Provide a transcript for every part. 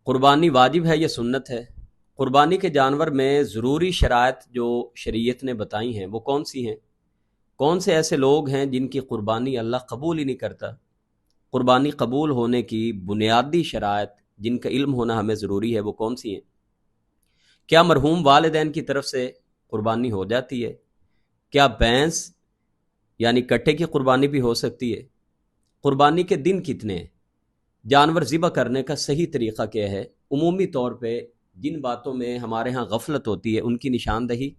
قربانی واجب ہے یا سنت ہے؟ قربانی کے جانور میں ضروری شرائط جو شریعت نے بتائی ہیں وہ کون سی ہیں؟ کون سے ایسے لوگ ہیں جن کی قربانی اللہ قبول ہی نہیں کرتا؟ قربانی قبول ہونے کی بنیادی شرائط جن کا علم ہونا ہمیں ضروری ہے وہ کون سی ہیں؟ کیا مرحوم والدین کی طرف سے قربانی ہو جاتی ہے؟ کیا بھینس یعنی کٹے کی قربانی بھی ہو سکتی ہے؟ قربانی کے دن کتنے ہیں؟ جانور ذبح کرنے کا صحیح طریقہ کیا ہے؟ عمومی طور پہ جن باتوں میں ہمارے ہاں غفلت ہوتی ہے ان کی نشاندہی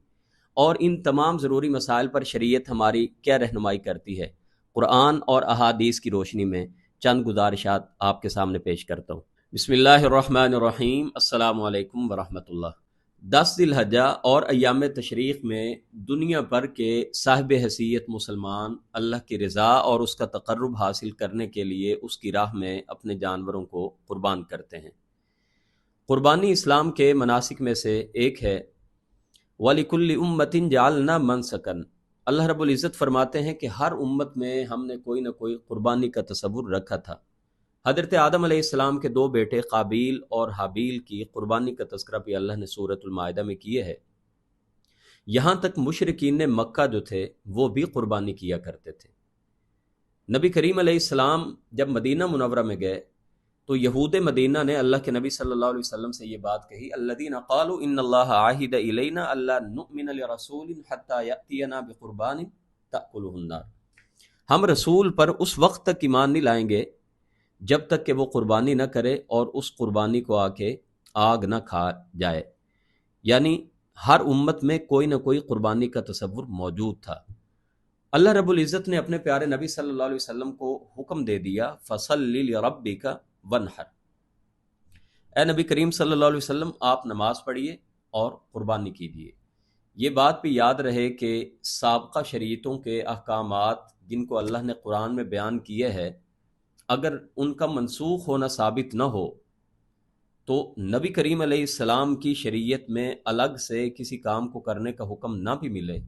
اور ان تمام ضروری مسائل پر شریعت ہماری کیا رہنمائی کرتی ہے، قرآن اور احادیث کی روشنی میں چند گزارشات آپ کے سامنے پیش کرتا ہوں۔ بسم اللہ الرحمن الرحیم۔ السلام علیکم ورحمۃ اللہ۔ 10 ذی الحجہ اور ایام تشریق میں دنیا بھر کے صاحب حیثیت مسلمان اللہ کی رضا اور اس کا تقرب حاصل کرنے کے لیے اس کی راہ میں اپنے جانوروں کو قربان کرتے ہیں۔ قربانی اسلام کے مناسک میں سے ایک ہے۔ وَلِكُلِّ أُمَّةٍ جَعَلْنَا مَنْسَكًا۔ اللہ رب العزت فرماتے ہیں کہ ہر امت میں ہم نے کوئی نہ کوئی قربانی کا تصور رکھا تھا۔ حضرت آدم علیہ السلام کے 2 بیٹے قابیل اور حابیل کی قربانی کا تذکرہ بھی اللہ نے سورۃ المائدہ میں کیا ہے۔ یہاں تک مشرکین مکہ جو تھے وہ بھی قربانی کیا کرتے تھے۔ نبی کریم علیہ السلام جب مدینہ منورہ میں گئے تو یہود مدینہ نے اللہ کے نبی صلی اللہ علیہ وسلم سے یہ بات کہی، الذین قالوا ان اللہ عاہد الینا الا نؤمن لرسول حتی یأتینا بقربان تأکلہ النار۔ ہم رسول پر اس وقت تک ایمان نہیں لائیں گے جب تک کہ وہ قربانی نہ کرے اور اس قربانی کو آ کے آگ نہ کھا جائے۔ یعنی ہر امت میں کوئی نہ کوئی قربانی کا تصور موجود تھا۔ اللہ رب العزت نے اپنے پیارے نبی صلی اللہ علیہ وسلم کو حکم دے دیا، فَصَلِّ لِرَبِّكَ وَانْحَرْ۔ اے نبی کریم صلی اللہ علیہ وسلم آپ نماز پڑھیے اور قربانی کیجیے۔ یہ بات بھی یاد رہے کہ سابقہ شریعتوں کے احکامات جن کو اللہ نے قرآن میں بیان کیے ہے، اگر ان کا منسوخ ہونا ثابت نہ ہو تو نبی کریم علیہ السلام کی شریعت میں الگ سے کسی کام کو کرنے کا حکم نہ بھی ملے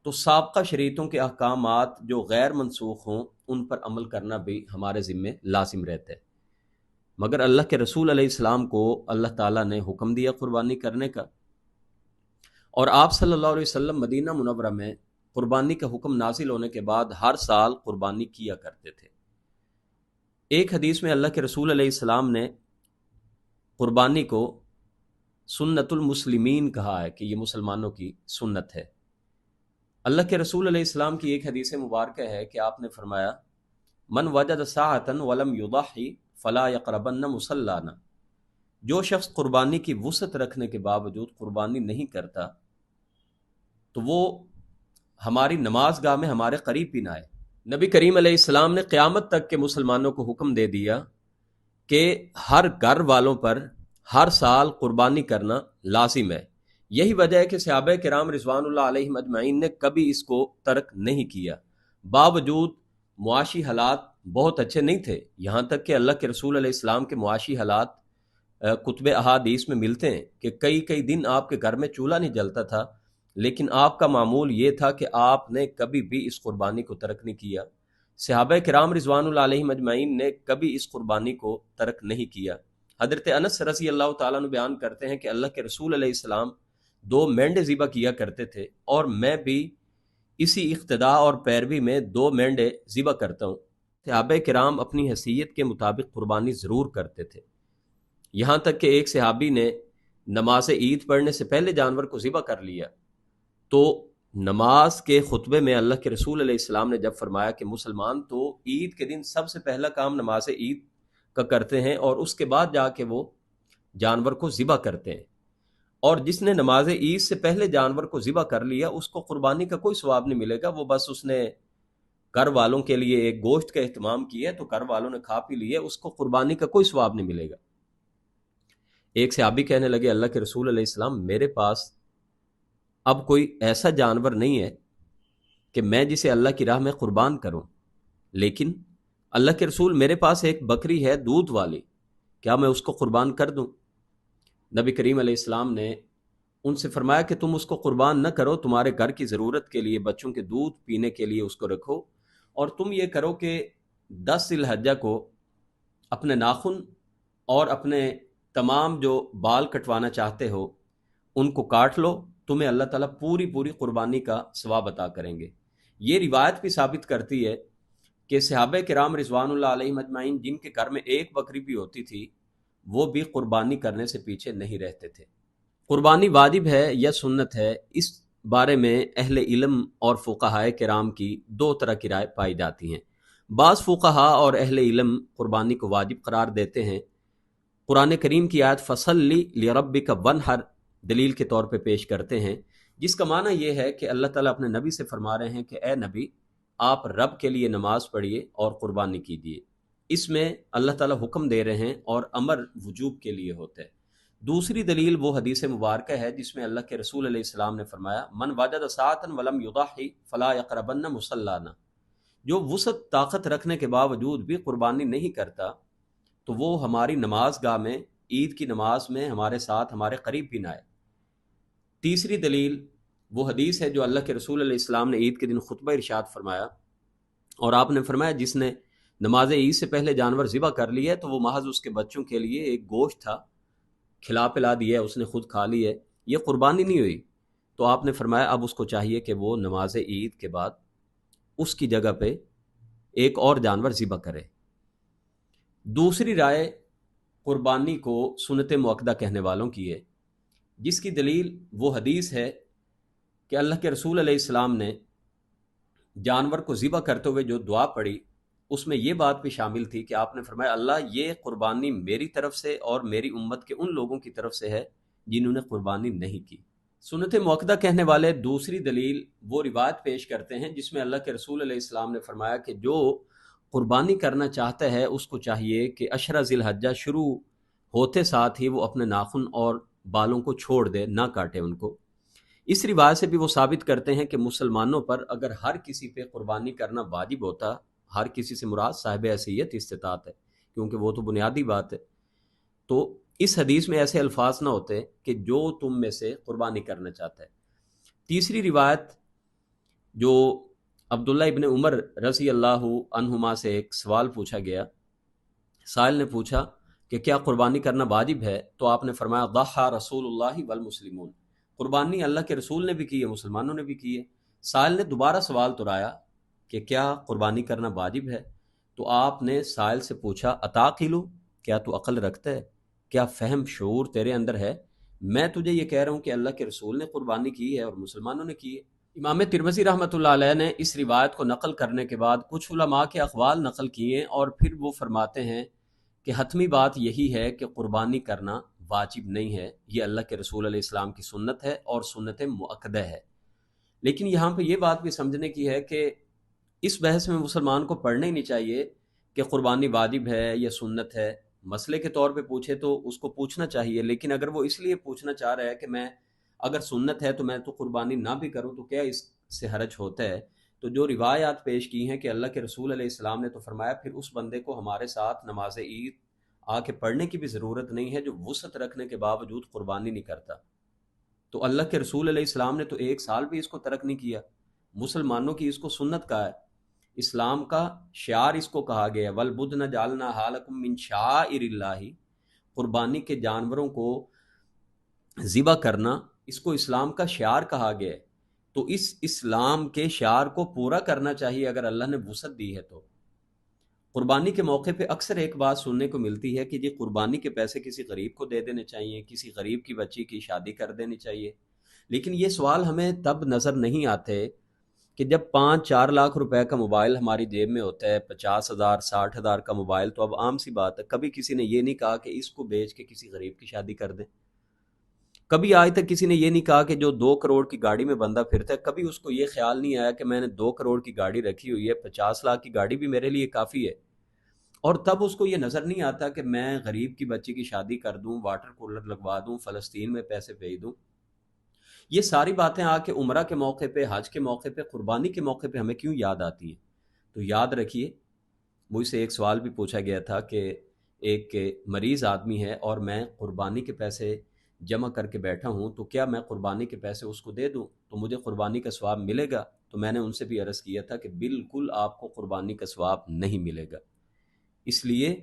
تو سابقہ شریعتوں کے احکامات جو غیر منسوخ ہوں ان پر عمل کرنا بھی ہمارے ذمے لازم رہتا ہے۔ مگر اللہ کے رسول علیہ السلام کو اللہ تعالیٰ نے حکم دیا قربانی کرنے کا، اور آپ صلی اللہ علیہ وسلم مدینہ منورہ میں قربانی کا حکم نازل ہونے کے بعد ہر سال قربانی کیا کرتے تھے۔ ایک حدیث میں اللہ کے رسول علیہ السلام نے قربانی کو سنت المسلمین کہا ہے کہ یہ مسلمانوں کی سنت ہے۔ اللہ کے رسول علیہ السلام کی ایک حدیث مبارکہ ہے کہ آپ نے فرمایا، من وجد ساعة ولم يضحي فلا يقربن مصلانا۔ جو شخص قربانی کی وسعت رکھنے کے باوجود قربانی نہیں کرتا تو وہ ہماری نماز گاہ میں ہمارے قریب بھی نہ آئے۔ نبی کریم علیہ السلام نے قیامت تک کے مسلمانوں کو حکم دے دیا کہ ہر گھر والوں پر ہر سال قربانی کرنا لازم ہے۔ یہی وجہ ہے کہ صحابہ کرام رضوان اللہ علیہم اجمعین نے کبھی اس کو ترک نہیں کیا، باوجود معاشی حالات بہت اچھے نہیں تھے۔ یہاں تک کہ اللہ کے رسول علیہ السلام کے معاشی حالات کتب احادیث میں ملتے ہیں کہ کئی دن آپ کے گھر میں چولہا نہیں جلتا تھا، لیکن آپ کا معمول یہ تھا کہ آپ نے کبھی بھی اس قربانی کو ترک نہیں کیا۔ صحابہ کرام رضوان اللہ علیہم اجمعین نے کبھی اس قربانی کو ترک نہیں کیا۔ حضرت انس رضی اللہ تعالیٰ عنہ بیان کرتے ہیں کہ اللہ کے رسول علیہ السلام 2 مینڈے ذبح کیا کرتے تھے، اور میں بھی اسی اقتداء اور پیروی میں 2 مینڈے ذبح کرتا ہوں۔ صحابہ کرام اپنی حیثیت کے مطابق قربانی ضرور کرتے تھے، یہاں تک کہ ایک صحابی نے نماز عید پڑھنے سے پہلے جانور کو ذبح کر لیا تو نماز کے خطبے میں اللہ کے رسول علیہ السلام نے جب فرمایا کہ مسلمان تو عید کے دن سب سے پہلا کام نماز عید کا کرتے ہیں اور اس کے بعد جا کے وہ جانور کو ذبح کرتے ہیں، اور جس نے نماز عید سے پہلے جانور کو ذبح کر لیا اس کو قربانی کا کوئی ثواب نہیں ملے گا، وہ بس اس نے گھر والوں کے لیے ایک گوشت کا اہتمام کیا تو گھر والوں نے کھا پی لیا، اس کو قربانی کا کوئی ثواب نہیں ملے گا۔ ایک صحابی کہنے لگے، اللہ کے رسول علیہ السلام میرے پاس اب کوئی ایسا جانور نہیں ہے کہ میں جسے اللہ کی راہ میں قربان کروں، لیکن اللہ کے رسول میرے پاس ایک بکری ہے دودھ والی، کیا میں اس کو قربان کر دوں؟ نبی کریم علیہ السلام نے ان سے فرمایا کہ تم اس کو قربان نہ کرو، تمہارے گھر کی ضرورت کے لیے بچوں کے دودھ پینے کے لیے اس کو رکھو، اور تم یہ کرو کہ 10 ذی الحجہ کو اپنے ناخن اور اپنے تمام جو بال کٹوانا چاہتے ہو ان کو کاٹ لو، تمہیں اللہ تعالیٰ پوری پوری قربانی کا ثواب عطا کریں گے۔ یہ روایت بھی ثابت کرتی ہے کہ صحابہ کرام رضوان اللہ علیہم اجمعین جن کے گھر میں ایک بکری بھی ہوتی تھی وہ بھی قربانی کرنے سے پیچھے نہیں رہتے تھے۔ قربانی واجب ہے یا سنت ہے، اس بارے میں اہل علم اور فقہائے کرام کی دو طرح کی رائے پائی جاتی ہیں۔ بعض فقہا اور اہل علم قربانی کو واجب قرار دیتے ہیں۔ قرآن کریم کی آیت فصلی لربک ونحر دلیل کے طور پہ پیش کرتے ہیں، جس کا معنی یہ ہے کہ اللہ تعالیٰ اپنے نبی سے فرما رہے ہیں کہ اے نبی آپ رب کے لیے نماز پڑھیے اور قربانی کیجیے۔ اس میں اللہ تعالیٰ حکم دے رہے ہیں اور امر وجوب کے لیے ہوتا ہے۔ دوسری دلیل وہ حدیث مبارکہ ہے جس میں اللہ کے رسول علیہ السلام نے فرمایا من وجد ساعۃ ولم یضحی فلا یقربن مصلانا، جو وسعت طاقت رکھنے کے باوجود بھی قربانی نہیں کرتا تو وہ ہماری نماز گاہ میں عید کی نماز میں ہمارے ساتھ ہمارے قریب بھی نہ آئے۔ تیسری دلیل وہ حدیث ہے جو اللہ کے رسول علیہ السلام نے عید کے دن خطبہ ارشاد فرمایا اور آپ نے فرمایا جس نے نماز عید سے پہلے جانور ذبح کر لیا ہے تو وہ محض اس کے بچوں کے لیے ایک گوشت تھا، کھلا پلا دیا ہے، اس نے خود کھا لی ہے، یہ قربانی نہیں ہوئی۔ تو آپ نے فرمایا اب اس کو چاہیے کہ وہ نماز عید کے بعد اس کی جگہ پہ ایک اور جانور ذبح کرے۔ دوسری رائے قربانی کو سنت مؤکدہ کہنے والوں کی ہے، جس کی دلیل وہ حدیث ہے کہ اللہ کے رسول علیہ السلام نے جانور کو ذبح کرتے ہوئے جو دعا پڑھی اس میں یہ بات بھی شامل تھی کہ آپ نے فرمایا اللہ یہ قربانی میری طرف سے اور میری امت کے ان لوگوں کی طرف سے ہے جنہوں نے قربانی نہیں کی۔ سنت مؤکدہ کہنے والے دوسری دلیل وہ روایت پیش کرتے ہیں جس میں اللہ کے رسول علیہ السلام نے فرمایا کہ جو قربانی کرنا چاہتا ہے اس کو چاہیے کہ عشرہ ذی الحجہ شروع ہوتے ساتھ ہی وہ اپنے ناخن اور بالوں کو چھوڑ دے، نہ کاٹے ان کو۔ اس روایت سے بھی وہ ثابت کرتے ہیں کہ مسلمانوں پر اگر ہر کسی پہ قربانی کرنا واجب ہوتا، ہر کسی سے مراد صاحب حیثیت استطاعت ہے کیونکہ وہ تو بنیادی بات ہے، تو اس حدیث میں ایسے الفاظ نہ ہوتے کہ جو تم میں سے قربانی کرنا چاہتا ہے۔ تیسری روایت جو عبداللہ ابن عمر رضی اللہ عنہما سے ایک سوال پوچھا گیا، سائل نے پوچھا کہ کیا قربانی کرنا واجب ہے؟ تو آپ نے فرمایا ضحى رسول اللہ والمسلمون، قربانی اللہ کے رسول نے بھی کی ہے، مسلمانوں نے بھی کی ہے۔ سائل نے دوبارہ سوال دہرایا کہ کیا قربانی کرنا واجب ہے؟ تو آپ نے سائل سے پوچھا اتعقل، کیا تو عقل رکھتا ہے؟ کیا فہم شعور تیرے اندر ہے؟ میں تجھے یہ کہہ رہا ہوں کہ اللہ کے رسول نے قربانی کی ہے اور مسلمانوں نے کی ہے۔ امام ترمذی رحمۃ اللہ علیہ نے اس روایت کو نقل کرنے کے بعد کچھ علماء کے اقوال نقل کیے اور پھر وہ فرماتے ہیں کہ حتمی بات یہی ہے کہ قربانی کرنا واجب نہیں ہے، یہ اللہ کے رسول علیہ السلام کی سنت ہے اور سنت مؤکدہ ہے۔ لیکن یہاں پہ یہ بات بھی سمجھنے کی ہے کہ اس بحث میں مسلمان کو پڑھنا ہی نہیں چاہیے کہ قربانی واجب ہے یا سنت ہے۔ مسئلے کے طور پہ پوچھے تو اس کو پوچھنا چاہیے، لیکن اگر وہ اس لیے پوچھنا چاہ رہا ہے کہ میں اگر سنت ہے تو میں تو قربانی نہ بھی کروں تو کیا اس سے حرج ہوتا ہے، تو جو روایات پیش کی ہیں کہ اللہ کے رسول علیہ السلام نے تو فرمایا پھر اس بندے کو ہمارے ساتھ نماز عید آ کے پڑھنے کی بھی ضرورت نہیں ہے جو وسعت رکھنے کے باوجود قربانی نہیں کرتا۔ تو اللہ کے رسول علیہ السلام نے تو ایک سال بھی اس کو ترک نہیں کیا، مسلمانوں کی اس کو سنت کہا ہے، اسلام کا شعار اس کو کہا گیا ہے وَالْبُدْنَ جَعَلْنَاهَا لَكُم مِّن شَعَائِرِ اللَّهِ، قربانی کے جانوروں کو ذبح کرنا اس کو اسلام کا شعار کہا گیا ہے، تو اس اسلام کے شعار کو پورا کرنا چاہیے اگر اللہ نے وسعت دی ہے تو۔ قربانی کے موقع پہ اکثر ایک بات سننے کو ملتی ہے کہ جی قربانی کے پیسے کسی غریب کو دے دینے چاہیے، کسی غریب کی بچی کی شادی کر دینی چاہیے، لیکن یہ سوال ہمیں تب نظر نہیں آتے کہ جب 5-4 لاکھ روپے کا موبائل ہماری جیب میں ہوتا ہے، 50,000 60,000 کا موبائل تو اب عام سی بات ہے، کبھی کسی نے یہ نہیں کہا کہ اس کو بیچ کے کسی غریب کی شادی کر دیں۔ کبھی آج تک کسی نے یہ نہیں کہا کہ جو 2 کروڑ کی گاڑی میں بندہ پھرتا ہے، کبھی اس کو یہ خیال نہیں آیا کہ میں نے 2 کروڑ کی گاڑی رکھی ہوئی ہے، 50 لاکھ کی گاڑی بھی میرے لیے کافی ہے، اور تب اس کو یہ نظر نہیں آتا کہ میں غریب کی بچی کی شادی کر دوں، واٹر کولر لگوا دوں، فلسطین میں پیسے بھیج دوں۔ یہ ساری باتیں آ کے عمرہ کے موقع پہ، حج کے موقع پہ، قربانی کے موقع پہ ہمیں کیوں یاد آتی ہیں؟ تو یاد رکھیے، مجھ سے ایک سوال بھی پوچھا گیا تھا کہ ایک مریض آدمی ہے اور میں قربانی کے پیسے جمع کر کے بیٹھا ہوں، تو کیا میں قربانی کے پیسے اس کو دے دوں تو مجھے قربانی کا ثواب ملے گا؟ تو میں نے ان سے بھی عرض کیا تھا کہ بالکل آپ کو قربانی کا ثواب نہیں ملے گا، اس لیے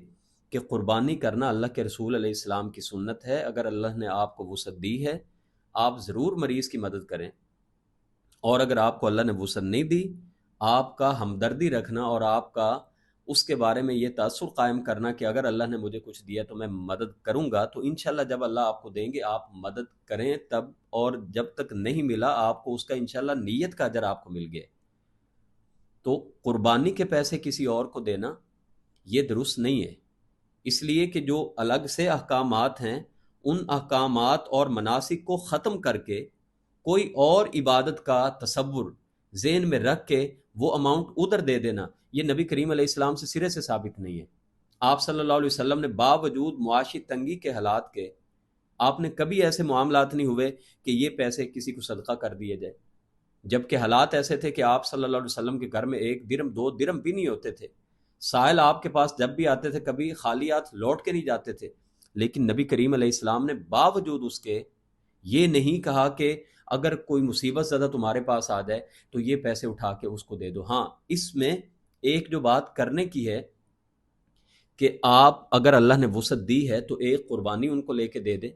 کہ قربانی کرنا اللہ کے رسول علیہ السلام کی سنت ہے۔ اگر اللہ نے آپ کو وسعت دی ہے، آپ ضرور مریض کی مدد کریں، اور اگر آپ کو اللہ نے وسعت نہیں دی، آپ کا ہمدردی رکھنا اور آپ کا اس کے بارے میں یہ تاثر قائم کرنا کہ اگر اللہ نے مجھے کچھ دیا تو میں مدد کروں گا، تو انشاءاللہ جب اللہ آپ کو دیں گے آپ مدد کریں تب، اور جب تک نہیں ملا آپ کو اس کا انشاءاللہ نیت کا اجر آپ کو مل گیا۔ تو قربانی کے پیسے کسی اور کو دینا یہ درست نہیں ہے، اس لیے کہ جو الگ سے احکامات ہیں ان احکامات اور مناسک کو ختم کر کے کوئی اور عبادت کا تصور ذہن میں رکھ کے وہ اماؤنٹ ادھر دے دینا، یہ نبی کریم علیہ السلام سے سرے سے ثابت نہیں ہے۔ آپ صلی اللہ علیہ وسلم نے باوجود معاشی تنگی کے حالات کے، آپ نے کبھی ایسے معاملات نہیں ہوئے کہ یہ پیسے کسی کو صدقہ کر دیے جائے، جبکہ حالات ایسے تھے کہ آپ صلی اللہ علیہ وسلم کے گھر میں 1 درہم 2 درہم بھی نہیں ہوتے تھے، سائل آپ کے پاس جب بھی آتے تھے کبھی خالی ہاتھ لوٹ کے نہیں جاتے تھے، لیکن نبی کریم علیہ السلام نے باوجود اس کے یہ نہیں کہا کہ اگر کوئی مصیبت زدہ تمہارے پاس آ جائے تو یہ پیسے اٹھا کے اس کو دے دو۔ ہاں، اس میں ایک جو بات کرنے کی ہے کہ آپ اگر اللہ نے وسعت دی ہے تو ایک قربانی ان کو لے کے دے دے۔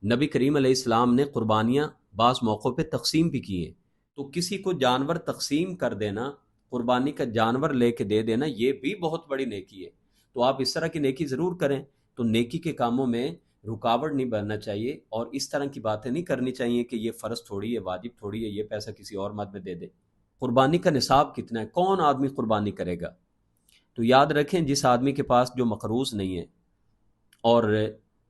نبی کریم علیہ السلام نے قربانیاں بعض موقعوں پہ تقسیم بھی کی ہیں، تو کسی کو جانور تقسیم کر دینا، قربانی کا جانور لے کے دے دینا، یہ بھی بہت بڑی نیکی ہے۔ تو آپ اس طرح کی نیکی ضرور کریں، تو نیکی کے کاموں میں رکاوٹ نہیں بننا چاہیے، اور اس طرح کی باتیں نہیں کرنی چاہیے کہ یہ فرض تھوڑی ہے، واجب تھوڑی ہے، یہ پیسہ کسی اور مد میں دے دے۔ قربانی کا نصاب کتنا ہے، کون آدمی قربانی کرے گا؟ تو یاد رکھیں جس آدمی کے پاس جو مقروض نہیں ہے اور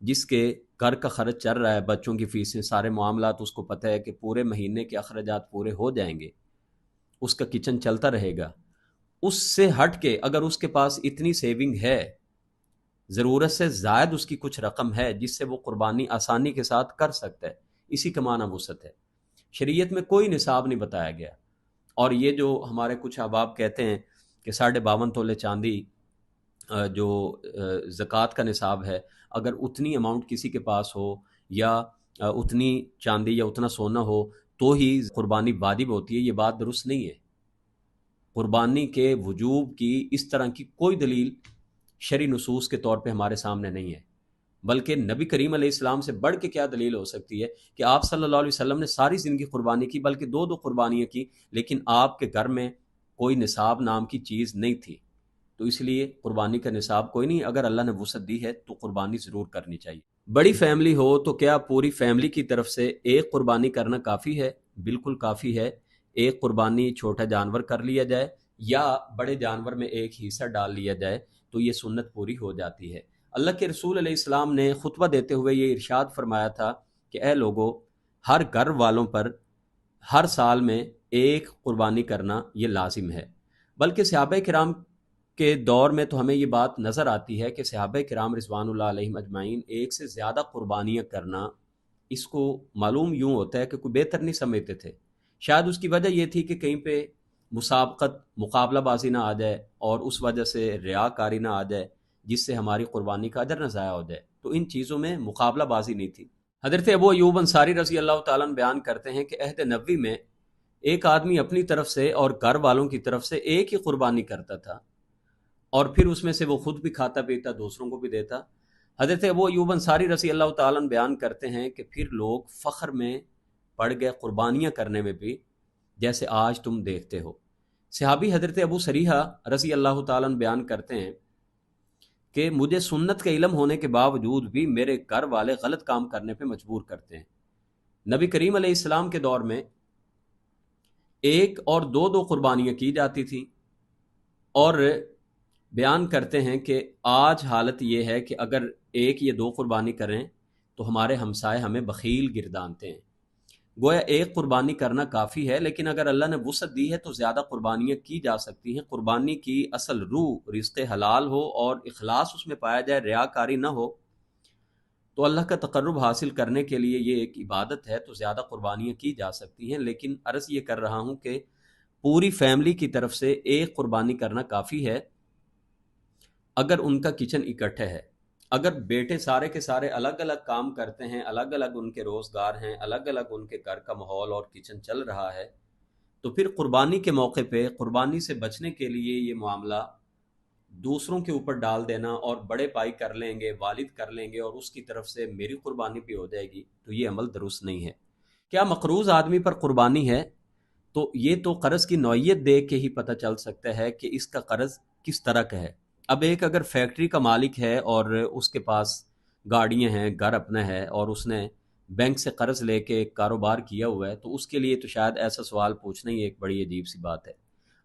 جس کے گھر کا خرچ چل رہا ہے، بچوں کی فیسیں، سارے معاملات، اس کو پتہ ہے کہ پورے مہینے کے اخراجات پورے ہو جائیں گے، اس کا کچن چلتا رہے گا، اس سے ہٹ کے اگر اس کے پاس اتنی سیونگ ہے، ضرورت سے زائد اس کی کچھ رقم ہے جس سے وہ قربانی آسانی کے ساتھ کر سکتا ہے، اسی کا معنی وسعت ہے۔ شریعت میں کوئی نصاب نہیں بتایا گیا، اور یہ جو ہمارے کچھ احباب کہتے ہیں کہ 52.5 تولے چاندی جو زکوٰۃ کا نصاب ہے، اگر اتنی اماؤنٹ کسی کے پاس ہو یا اتنی چاندی یا اتنا سونا ہو تو ہی قربانی واجب ہوتی ہے، یہ بات درست نہیں ہے۔ قربانی کے وجوب کی اس طرح کی کوئی دلیل شرعی نصوص کے طور پہ ہمارے سامنے نہیں ہے، بلکہ نبی کریم علیہ السلام سے بڑھ کے کیا دلیل ہو سکتی ہے کہ آپ صلی اللہ علیہ وسلم نے ساری زندگی قربانی کی، بلکہ 2 قربانیاں کی، لیکن آپ کے گھر میں کوئی نصاب نام کی چیز نہیں تھی، تو اس لیے قربانی کا نصاب کوئی نہیں۔ اگر اللہ نے وسعت دی ہے تو قربانی ضرور کرنی چاہیے۔ بڑی فیملی ہو تو کیا پوری فیملی کی طرف سے ایک قربانی کرنا کافی ہے؟ بالکل کافی ہے، ایک قربانی چھوٹا جانور کر لیا جائے یا بڑے جانور میں ایک حصہ ڈال لیا جائے تو یہ سنت پوری ہو جاتی ہے۔ اللہ کے رسول علیہ السلام نے خطبہ دیتے ہوئے یہ ارشاد فرمایا تھا کہ اے لوگو، ہر گھر والوں پر ہر سال میں ایک قربانی کرنا یہ لازم ہے۔ بلکہ صحابہ کرام کے دور میں تو ہمیں یہ بات نظر آتی ہے کہ صحابہ کرام رضوان اللہ علیہم اجمعین ایک سے زیادہ قربانیاں کرنا، اس کو معلوم یوں ہوتا ہے کہ کوئی بہتر نہیں سمجھتے تھے۔ شاید اس کی وجہ یہ تھی کہ کہیں پہ مسابقت، مقابلہ بازی نہ آ جائے، اور اس وجہ سے ریاکاری نہ آ جائے جس سے ہماری قربانی کا اجر نہ ضائع ہو جائے، تو ان چیزوں میں مقابلہ بازی نہیں تھی۔ حضرت ابو ایوب انصاری رضی اللہ تعالیٰ عنہ بیان کرتے ہیں کہ عہد نبوی میں ایک آدمی اپنی طرف سے اور گھر والوں کی طرف سے ایک ہی قربانی کرتا تھا، اور پھر اس میں سے وہ خود بھی کھاتا پیتا، دوسروں کو بھی دیتا۔ حضرت ابو ایوب انصاری رضی اللہ تعالیٰ عنہ بیان کرتے ہیں کہ پھر لوگ فخر میں پڑ گئے قربانیاں کرنے میں بھی، جیسے آج تم دیکھتے ہو۔ صحابی حضرت ابو سریحہ رضی اللہ تعالیٰ عنہ بیان کرتے ہیں کہ مجھے سنت کا علم ہونے کے باوجود بھی میرے گھر والے غلط کام کرنے پہ مجبور کرتے ہیں۔ نبی کریم علیہ السلام کے دور میں 1 اور 2 قربانیاں کی جاتی تھیں، اور بیان کرتے ہیں کہ آج حالت یہ ہے کہ اگر 1 یا 2 قربانی کریں تو ہمارے ہمسائے ہمیں بخیل گردانتے ہیں۔ گویا 1 قربانی کرنا کافی ہے، لیکن اگر اللہ نے وسعت دی ہے تو زیادہ قربانیاں کی جا سکتی ہیں۔ قربانی کی اصل روح رزق حلال ہو اور اخلاص اس میں پایا جائے، ریاکاری نہ ہو، تو اللہ کا تقرب حاصل کرنے کے لیے یہ ایک عبادت ہے، تو زیادہ قربانیاں کی جا سکتی ہیں۔ لیکن عرض یہ کر رہا ہوں کہ پوری فیملی کی طرف سے 1 قربانی کرنا کافی ہے اگر ان کا کچن اکٹھے ہے۔ اگر بیٹے سارے کے سارے الگ الگ کام کرتے ہیں، الگ الگ ان کے روزگار ہیں، الگ الگ ان کے گھر کا ماحول اور کچن چل رہا ہے، تو پھر قربانی کے موقع پہ قربانی سے بچنے کے لیے یہ معاملہ دوسروں کے اوپر ڈال دینا اور بڑے بھائی کر لیں گے، والد کر لیں گے اور اس کی طرف سے میری قربانی بھی ہو جائے گی، تو یہ عمل درست نہیں ہے۔ کیا مقروض آدمی پر قربانی ہے؟ تو یہ تو قرض کی نوعیت دیکھ کے ہی پتہ چل سکتا ہے کہ اس کا قرض کس طرح کا ہے۔ اب ایک اگر فیکٹری کا مالک ہے اور اس کے پاس گاڑیاں ہیں، گھر اپنا ہے، اور اس نے بینک سے قرض لے کے ایک کاروبار کیا ہوا ہے، تو اس کے لیے تو شاید ایسا سوال پوچھنا ہی ایک بڑی عجیب سی بات ہے۔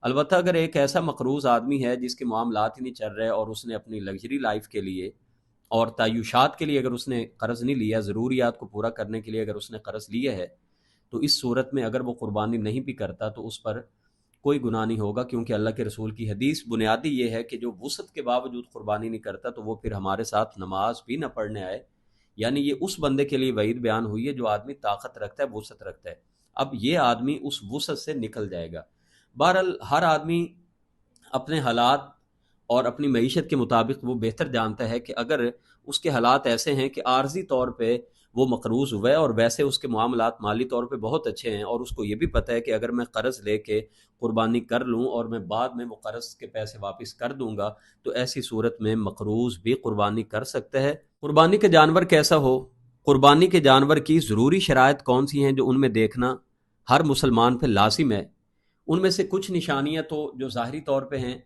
البتہ اگر ایک ایسا مقروض آدمی ہے جس کے معاملات ہی نہیں چل رہے اور اس نے اپنی لگژری لائف کے لیے اور تعیشات کے لیے اگر اس نے قرض نہیں لیا، ضروریات کو پورا کرنے کے لیے اگر اس نے قرض لیا ہے، تو اس صورت میں اگر وہ قربانی نہیں بھی کرتا تو اس پر کوئی گناہ نہیں ہوگا، کیونکہ اللہ کے رسول کی حدیث بنیادی یہ ہے کہ جو وسعت کے باوجود قربانی نہیں کرتا تو وہ پھر ہمارے ساتھ نماز بھی نہ پڑھنے آئے۔ یعنی یہ اس بندے کے لیے وعید بیان ہوئی ہے جو آدمی طاقت رکھتا ہے، وسعت رکھتا ہے۔ اب یہ آدمی اس وسعت سے نکل جائے گا۔ بہرحال ہر آدمی اپنے حالات اور اپنی معیشت کے مطابق وہ بہتر جانتا ہے کہ اگر اس کے حالات ایسے ہیں کہ عارضی طور پہ وہ مقروض ہوا ہے اور ویسے اس کے معاملات مالی طور پہ بہت اچھے ہیں، اور اس کو یہ بھی پتہ ہے کہ اگر میں قرض لے کے قربانی کر لوں اور میں بعد میں وہ قرض کے پیسے واپس کر دوں گا، تو ایسی صورت میں مقروض بھی قربانی کر سکتا ہے۔ قربانی کے جانور کیسا ہو؟ قربانی کے جانور کی ضروری شرائط کون سی ہیں جو ان میں دیکھنا ہر مسلمان پہ لازم ہے؟ ان میں سے کچھ نشانیاں تو جو ظاہری طور پہ ہیں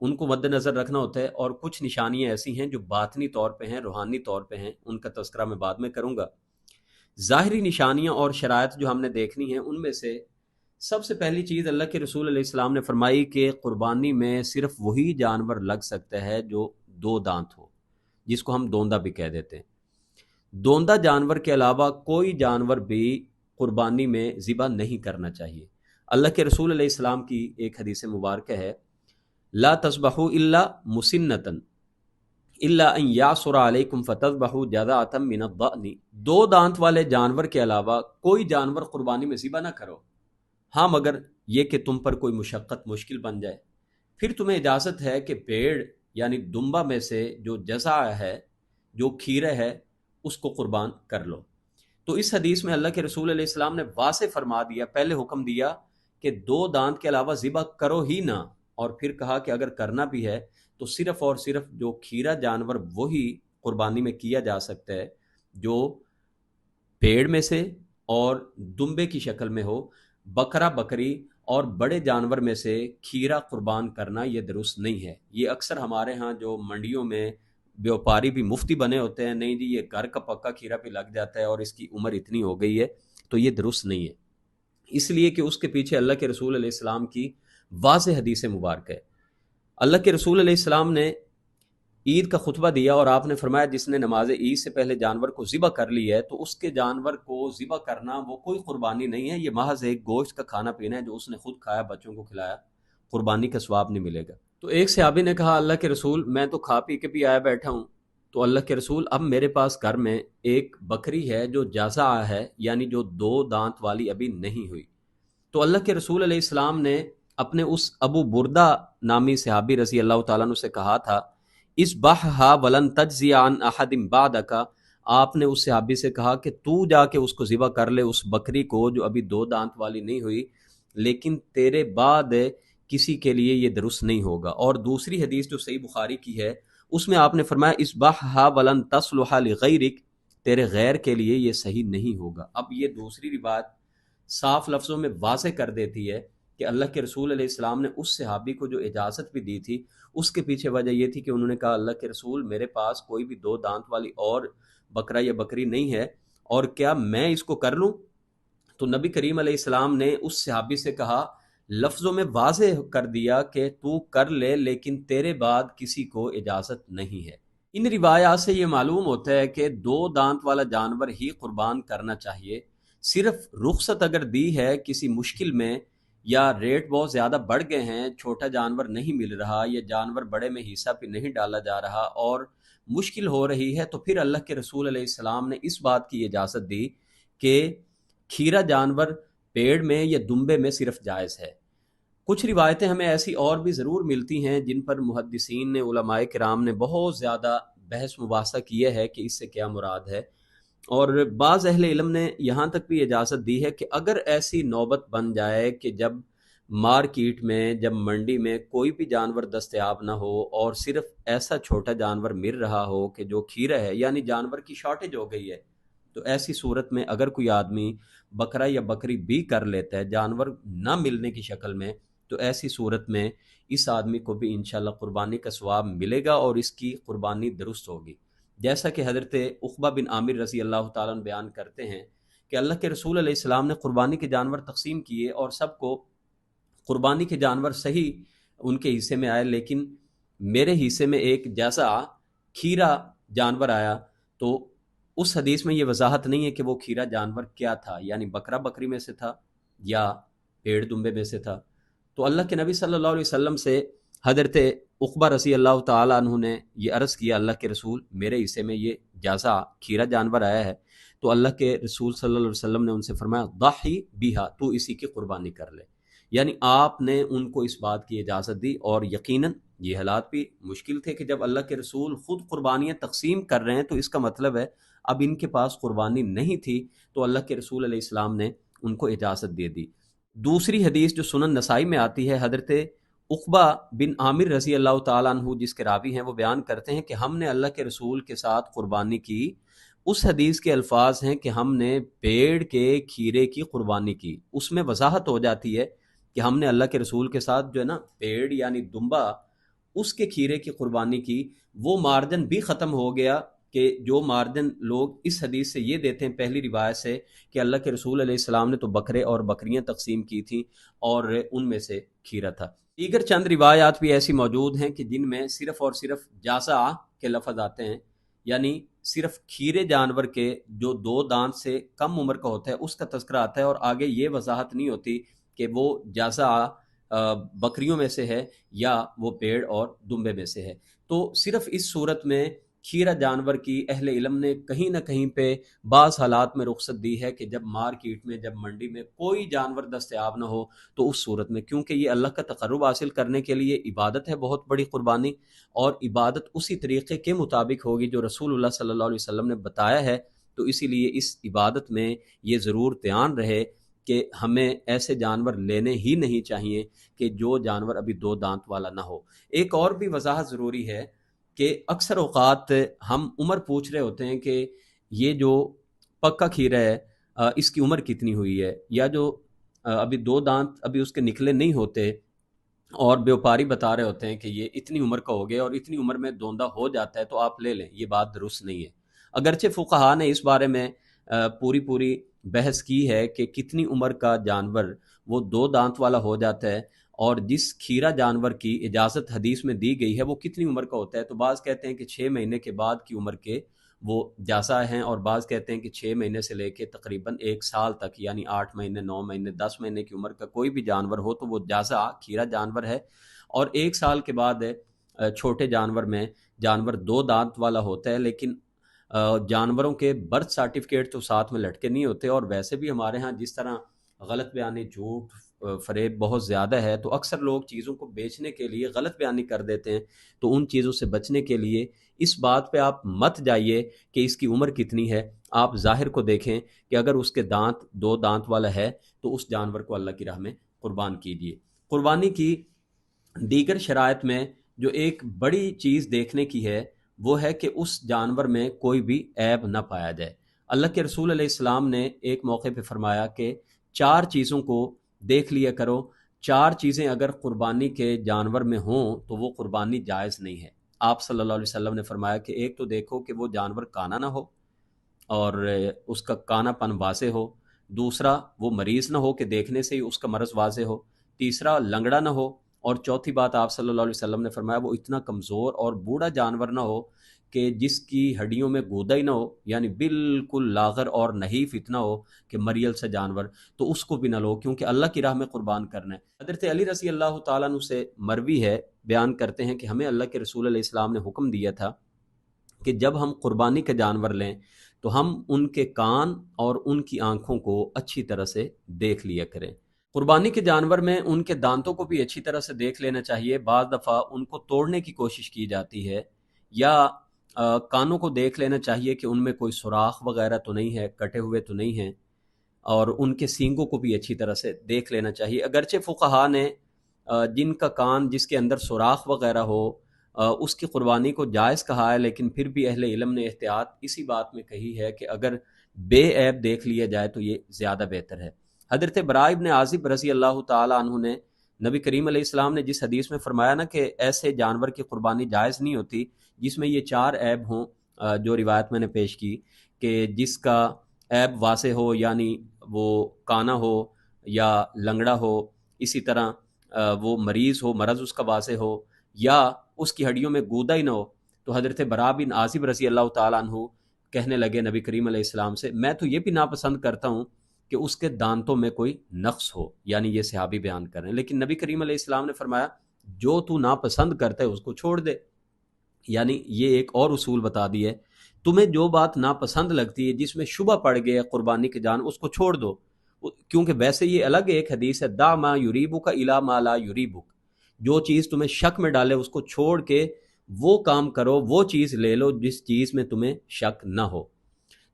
ان کو مد نظر رکھنا ہوتا ہے، اور کچھ نشانیاں ایسی ہیں جو باطنی طور پہ ہیں، روحانی طور پہ ہیں، ان کا تذکرہ میں بعد میں کروں گا۔ ظاہری نشانیاں اور شرائط جو ہم نے دیکھنی ہیں، ان میں سے سب سے پہلی چیز اللہ کے رسول علیہ السلام نے فرمائی کہ قربانی میں صرف وہی جانور لگ سکتا ہے جو دو دانت ہو، جس کو ہم دوندہ بھی کہہ دیتے ہیں۔ دوندہ جانور کے علاوہ کوئی جانور بھی قربانی میں ذبح نہیں کرنا چاہیے۔ اللہ کے رسول علیہ السلام کی ایک حدیث مبارکہ ہے، لا تذبحوا الا مسنۃ الا ان یعصر علیکم فتذبحوا جذعۃ من الضأن۔ دو دانت والے جانور کے علاوہ کوئی جانور قربانی میں ذبح نہ کرو، ہاں مگر یہ کہ تم پر کوئی مشقت مشکل بن جائے، پھر تمہیں اجازت ہے کہ بھیڑ یعنی دمبا میں سے جو جزع ہے، جو کھیرہ ہے، اس کو قربان کر لو۔ تو اس حدیث میں اللہ کے رسول علیہ السلام نے واضح فرما دیا، پہلے حکم دیا کہ دو دانت کے علاوہ ذبح کرو ہی نہ، اور پھر کہا کہ اگر کرنا بھی ہے تو صرف اور صرف جو کھیرہ جانور وہی قربانی میں کیا جا سکتا ہے جو بھیڑ میں سے اور دمبے کی شکل میں ہو۔ بکرا، بکری اور بڑے جانور میں سے کھیرہ قربان کرنا یہ درست نہیں ہے۔ یہ اکثر ہمارے ہاں جو منڈیوں میں بیوپاری بھی مفتی بنے ہوتے ہیں، نہیں جی یہ گھر کا پکا کھیرہ بھی لگ جاتا ہے اور اس کی عمر اتنی ہو گئی ہے، تو یہ درست نہیں ہے، اس لیے کہ اس کے پیچھے اللہ کے رسول علیہ السلام کی واضح حدیث مبارک ہے۔ اللہ کے رسول علیہ السلام نے عید کا خطبہ دیا اور آپ نے فرمایا جس نے نماز عید سے پہلے جانور کو ذبح کر لی ہے تو اس کے جانور کو ذبح کرنا وہ کوئی قربانی نہیں ہے، یہ محض ایک گوشت کا کھانا پینا ہے جو اس نے خود کھایا، بچوں کو کھلایا، قربانی کا ثواب نہیں ملے گا۔ تو ایک صحابی نے کہا اللہ کے رسول میں تو کھا پی کے بھی آیا بیٹھا ہوں، تو اللہ کے رسول اب میرے پاس گھر میں ایک بکری ہے جو جازع ہے، یعنی جو دو دانت والی ابھی نہیں ہوئی۔ تو اللہ کے رسول علیہ السلام نے اپنے اس ابو بردہ نامی صحابی رضی اللہ تعالیٰ عنہ سے کہا تھا اذبحھا ولن تجزی عن احد بعدک، آپ نے اس صحابی سے کہا کہ تو جا کے اس کو ذبح کر لے، اس بکری کو جو ابھی دو دانت والی نہیں ہوئی، لیکن تیرے بعد کسی کے لیے یہ درست نہیں ہوگا۔ اور دوسری حدیث جو صحیح بخاری کی ہے اس میں آپ نے فرمایا اذبحھا ولن تصلح لغیرک، تیرے غیر کے لیے یہ صحیح نہیں ہوگا۔ اب یہ دوسری روایت صاف لفظوں میں واضح کر دیتی ہے کہ اللہ کے رسول علیہ السلام نے اس صحابی کو جو اجازت بھی دی تھی اس کے پیچھے وجہ یہ تھی کہ انہوں نے کہا اللہ کے رسول میرے پاس کوئی بھی دو دانت والی اور بکرا یا بکری نہیں ہے، اور کیا میں اس کو کر لوں؟ تو نبی کریم علیہ السلام نے اس صحابی سے کہا، لفظوں میں واضح کر دیا کہ تو کر لے لیکن تیرے بعد کسی کو اجازت نہیں ہے۔ ان روایات سے یہ معلوم ہوتا ہے کہ دو دانت والا جانور ہی قربان کرنا چاہیے۔ صرف رخصت اگر دی ہے کسی مشکل میں، یا ریٹ بہت زیادہ بڑھ گئے ہیں، چھوٹا جانور نہیں مل رہا یا جانور بڑے میں حصہ پہ نہیں ڈالا جا رہا اور مشکل ہو رہی ہے، تو پھر اللہ کے رسول علیہ السلام نے اس بات کی اجازت دی کہ کھیرہ جانور پیڑ میں یا دمبے میں صرف جائز ہے۔ کچھ روایتیں ہمیں ایسی اور بھی ضرور ملتی ہیں جن پر محدثین نے، علماء کرام نے بہت زیادہ بحث مباحثہ کیا ہے کہ اس سے کیا مراد ہے، اور بعض اہل علم نے یہاں تک بھی اجازت دی ہے کہ اگر ایسی نوبت بن جائے کہ جب مارکیٹ میں جب منڈی میں کوئی بھی جانور دستیاب نہ ہو اور صرف ایسا چھوٹا جانور مل رہا ہو کہ جو کھیرا ہے، یعنی جانور کی شارٹیج ہو گئی ہے، تو ایسی صورت میں اگر کوئی آدمی بکرا یا بکری بھی کر لیتا ہے جانور نہ ملنے کی شکل میں، تو ایسی صورت میں اس آدمی کو بھی انشاءاللہ قربانی کا ثواب ملے گا اور اس کی قربانی درست ہوگی۔ جیسا کہ حضرت عقبہ بن عامر رضی اللہ تعالیٰ عنہ بیان کرتے ہیں کہ اللہ کے رسول علیہ السلام نے قربانی کے جانور تقسیم کیے اور سب کو قربانی کے جانور صحیح ان کے حصے میں آئے، لیکن میرے حصے میں ایک جیسا کھیرا جانور آیا، تو اس حدیث میں یہ وضاحت نہیں ہے کہ وہ کھیرا جانور کیا تھا، یعنی بکرا بکری میں سے تھا یا پیڑ دمبے میں سے تھا۔ تو اللہ کے نبی صلی اللہ علیہ وسلم سے حضرت عقبہ رضی اللہ تعالیٰ عنہ نے یہ عرض کیا، اللہ کے رسول میرے حصے میں یہ جیسا کھیرا جانور آیا ہے، تو اللہ کے رسول صلی اللہ علیہ وسلم نے ان سے فرمایا ضحی بیہا، تو اسی کی قربانی کر لے۔ یعنی آپ نے ان کو اس بات کی اجازت دی، اور یقیناً یہ حالات بھی مشکل تھے کہ جب اللہ کے رسول خود قربانیاں تقسیم کر رہے ہیں تو اس کا مطلب ہے اب ان کے پاس قربانی نہیں تھی، تو اللہ کے رسول علیہ السلام نے ان کو اجازت دے دی۔ دوسری حدیث جو سنن نسائی میں آتی ہے، حضرت عقبہ بن عامر رضی اللہ تعالیٰ عنہ جس کے راوی ہیں، وہ بیان کرتے ہیں کہ ہم نے اللہ کے رسول کے ساتھ قربانی کی۔ اس حدیث کے الفاظ ہیں کہ ہم نے پیڑ کے کھیرے کی قربانی کی۔ اس میں وضاحت ہو جاتی ہے کہ ہم نے اللہ کے رسول کے ساتھ جو ہے نا پیڑ یعنی دمبا، اس کے کھیرے کی قربانی کی۔ وہ مارجن بھی ختم ہو گیا کہ جو مارجن لوگ اس حدیث سے یہ دیتے ہیں پہلی روایت سے کہ اللہ کے رسول علیہ السلام نے تو بکرے اور بکریاں تقسیم کی تھیں اور ان میں سے کھیرا تھا۔ دیگر چند روایات بھی ایسی موجود ہیں کہ جن میں صرف اور صرف جازا کے لفظ آتے ہیں، یعنی صرف کھیرے جانور کے جو 2 دانت سے کم عمر کا ہوتا ہے اس کا تذکرہ آتا ہے، اور آگے یہ وضاحت نہیں ہوتی کہ وہ جازا بکریوں میں سے ہے یا وہ پیڑ اور دمبے میں سے ہے۔ تو صرف اس صورت میں کھیرا جانور کی اہل علم نے کہیں نہ کہیں پہ بعض حالات میں رخصت دی ہے کہ جب مارکیٹ میں، جب منڈی میں کوئی جانور دستیاب نہ ہو، تو اس صورت میں، کیونکہ یہ اللہ کا تقرب حاصل کرنے کے لیے عبادت ہے بہت بڑی قربانی، اور عبادت اسی طریقے کے مطابق ہوگی جو رسول اللہ صلی اللہ علیہ وسلم نے بتایا ہے، تو اسی لیے اس عبادت میں یہ ضرور دھیان رہے کہ ہمیں ایسے جانور لینے ہی نہیں چاہیے کہ جو جانور ابھی 2 دانت والا نہ ہو۔ ایک اور بھی وضاحت ضروری ہے کہ اکثر اوقات ہم عمر پوچھ رہے ہوتے ہیں کہ یہ جو پکا کھیرا ہے اس کی عمر کتنی ہوئی ہے، یا جو ابھی 2 دانت ابھی اس کے نکلے نہیں ہوتے اور بیوپاری بتا رہے ہوتے ہیں کہ یہ اتنی عمر کا ہو گیا اور اتنی عمر میں دوندا ہو جاتا ہے تو آپ لے لیں، یہ بات درست نہیں ہے۔ اگرچہ فقہا نے اس بارے میں پوری بحث کی ہے کہ کتنی عمر کا جانور وہ 2 دانت والا ہو جاتا ہے، اور جس کھیرا جانور کی اجازت حدیث میں دی گئی ہے وہ کتنی عمر کا ہوتا ہے، تو بعض کہتے ہیں کہ 6 مہینے کے بعد کی عمر کے وہ جازا ہیں، اور بعض کہتے ہیں کہ 6 مہینے سے لے کے تقریباً 1 سال تک، یعنی 8 مہینے، 9 مہینے، 10 مہینے کی عمر کا کوئی بھی جانور ہو تو وہ جازا کھیرا جانور ہے۔ اور 1 سال کے بعد چھوٹے جانور میں جانور 2 دانت والا ہوتا ہے، لیکن جانوروں کے برتھ سرٹیفکیٹ تو ساتھ میں لٹکے نہیں ہوتے، اور ویسے بھی ہمارے ہاں جس طرح غلط بیانی، جھوٹ، فریب بہت زیادہ ہے، تو اکثر لوگ چیزوں کو بیچنے کے لیے غلط بیانی کر دیتے ہیں۔ تو ان چیزوں سے بچنے کے لیے اس بات پہ آپ مت جائیے کہ اس کی عمر کتنی ہے، آپ ظاہر کو دیکھیں کہ اگر اس کے دانت 2 دانت والا ہے تو اس جانور کو اللہ کی راہ میں قربان کیجیے۔ قربانی کی دیگر شرائط میں جو ایک بڑی چیز دیکھنے کی ہے وہ ہے کہ اس جانور میں کوئی بھی عیب نہ پایا جائے۔ اللہ کے رسول علیہ السلام نے ایک موقع پہ فرمایا کہ 4 چیزوں کو دیکھ لیا کرو، 4 چیزیں اگر قربانی کے جانور میں ہوں تو وہ قربانی جائز نہیں ہے۔ آپ صلی اللہ علیہ وسلم نے فرمایا کہ ایک تو دیکھو کہ وہ جانور کانا نہ ہو اور اس کا کانا پن واضح ہو، دوسرا وہ مریض نہ ہو کہ دیکھنے سے ہی اس کا مرض واضح ہو، تیسرا لنگڑا نہ ہو، اور چوتھی بات آپ صلی اللہ علیہ وسلم نے فرمایا وہ اتنا کمزور اور بوڑھا جانور نہ ہو کہ جس کی ہڈیوں میں گودا ہی نہ ہو، یعنی بالکل لاغر اور نحیف اتنا ہو کہ مریل سے جانور، تو اس کو بھی نہ لو، کیونکہ اللہ کی راہ میں قربان کرنا ہے۔ حضرت علی رضی اللہ تعالیٰ عنہ سے مروی ہے، بیان کرتے ہیں کہ ہمیں اللہ کے رسول علیہ السلام نے حکم دیا تھا کہ جب ہم قربانی کے جانور لیں تو ہم ان کے کان اور ان کی آنکھوں کو اچھی طرح سے دیکھ لیا کریں۔ قربانی کے جانور میں ان کے دانتوں کو بھی اچھی طرح سے دیکھ لینا چاہیے، بعض دفعہ ان کو توڑنے کی کوشش کی جاتی ہے، یا کانوں کو دیکھ لینا چاہیے کہ ان میں کوئی سوراخ وغیرہ تو نہیں ہے، کٹے ہوئے تو نہیں ہیں، اور ان کے سینگوں کو بھی اچھی طرح سے دیکھ لینا چاہیے۔ اگرچہ فقہا نے جن کا کان جس کے اندر سوراخ وغیرہ ہو اس کی قربانی کو جائز کہا ہے، لیکن پھر بھی اہل علم نے احتیاط اسی بات میں کہی ہے کہ اگر بے عیب دیکھ لیا جائے تو یہ زیادہ بہتر ہے۔ حضرت براء بن عازب رضی اللہ تعالی عنہ نے نبی کریم علیہ السلام نے جس حدیث میں فرمایا نا کہ ایسے جانور کی قربانی جائز نہیں ہوتی جس میں یہ 4 عیب ہوں، جو روایت میں نے پیش کی کہ جس کا عیب واضح ہو، یعنی وہ کانا ہو یا لنگڑا ہو، اسی طرح وہ مریض ہو، مرض اس کا واضح ہو، یا اس کی ہڈیوں میں گودا ہی نہ ہو۔ تو حضرت براء بن عازب رضی اللہ تعالیٰ عنہ کہنے لگے نبی کریم علیہ السلام سے، میں تو یہ بھی ناپسند کرتا ہوں کہ اس کے دانتوں میں کوئی نقص ہو، یعنی یہ صحابی بیان کر رہے ہیں، لیکن نبی کریم علیہ السلام نے فرمایا جو تو ناپسند کرتا ہے اس کو چھوڑ دے۔ یعنی یہ ایک اور اصول بتا دی ہے، تمہیں جو بات ناپسند لگتی ہے، جس میں شبہ پڑ گیا قربانی کی جان، اس کو چھوڑ دو، کیونکہ ویسے یہ الگ ایک حدیث ہے، دع ما یریبک الی ما لا یریبک، جو چیز تمہیں شک میں ڈالے اس کو چھوڑ کے وہ کام کرو، وہ چیز لے لو جس چیز میں تمہیں شک نہ ہو۔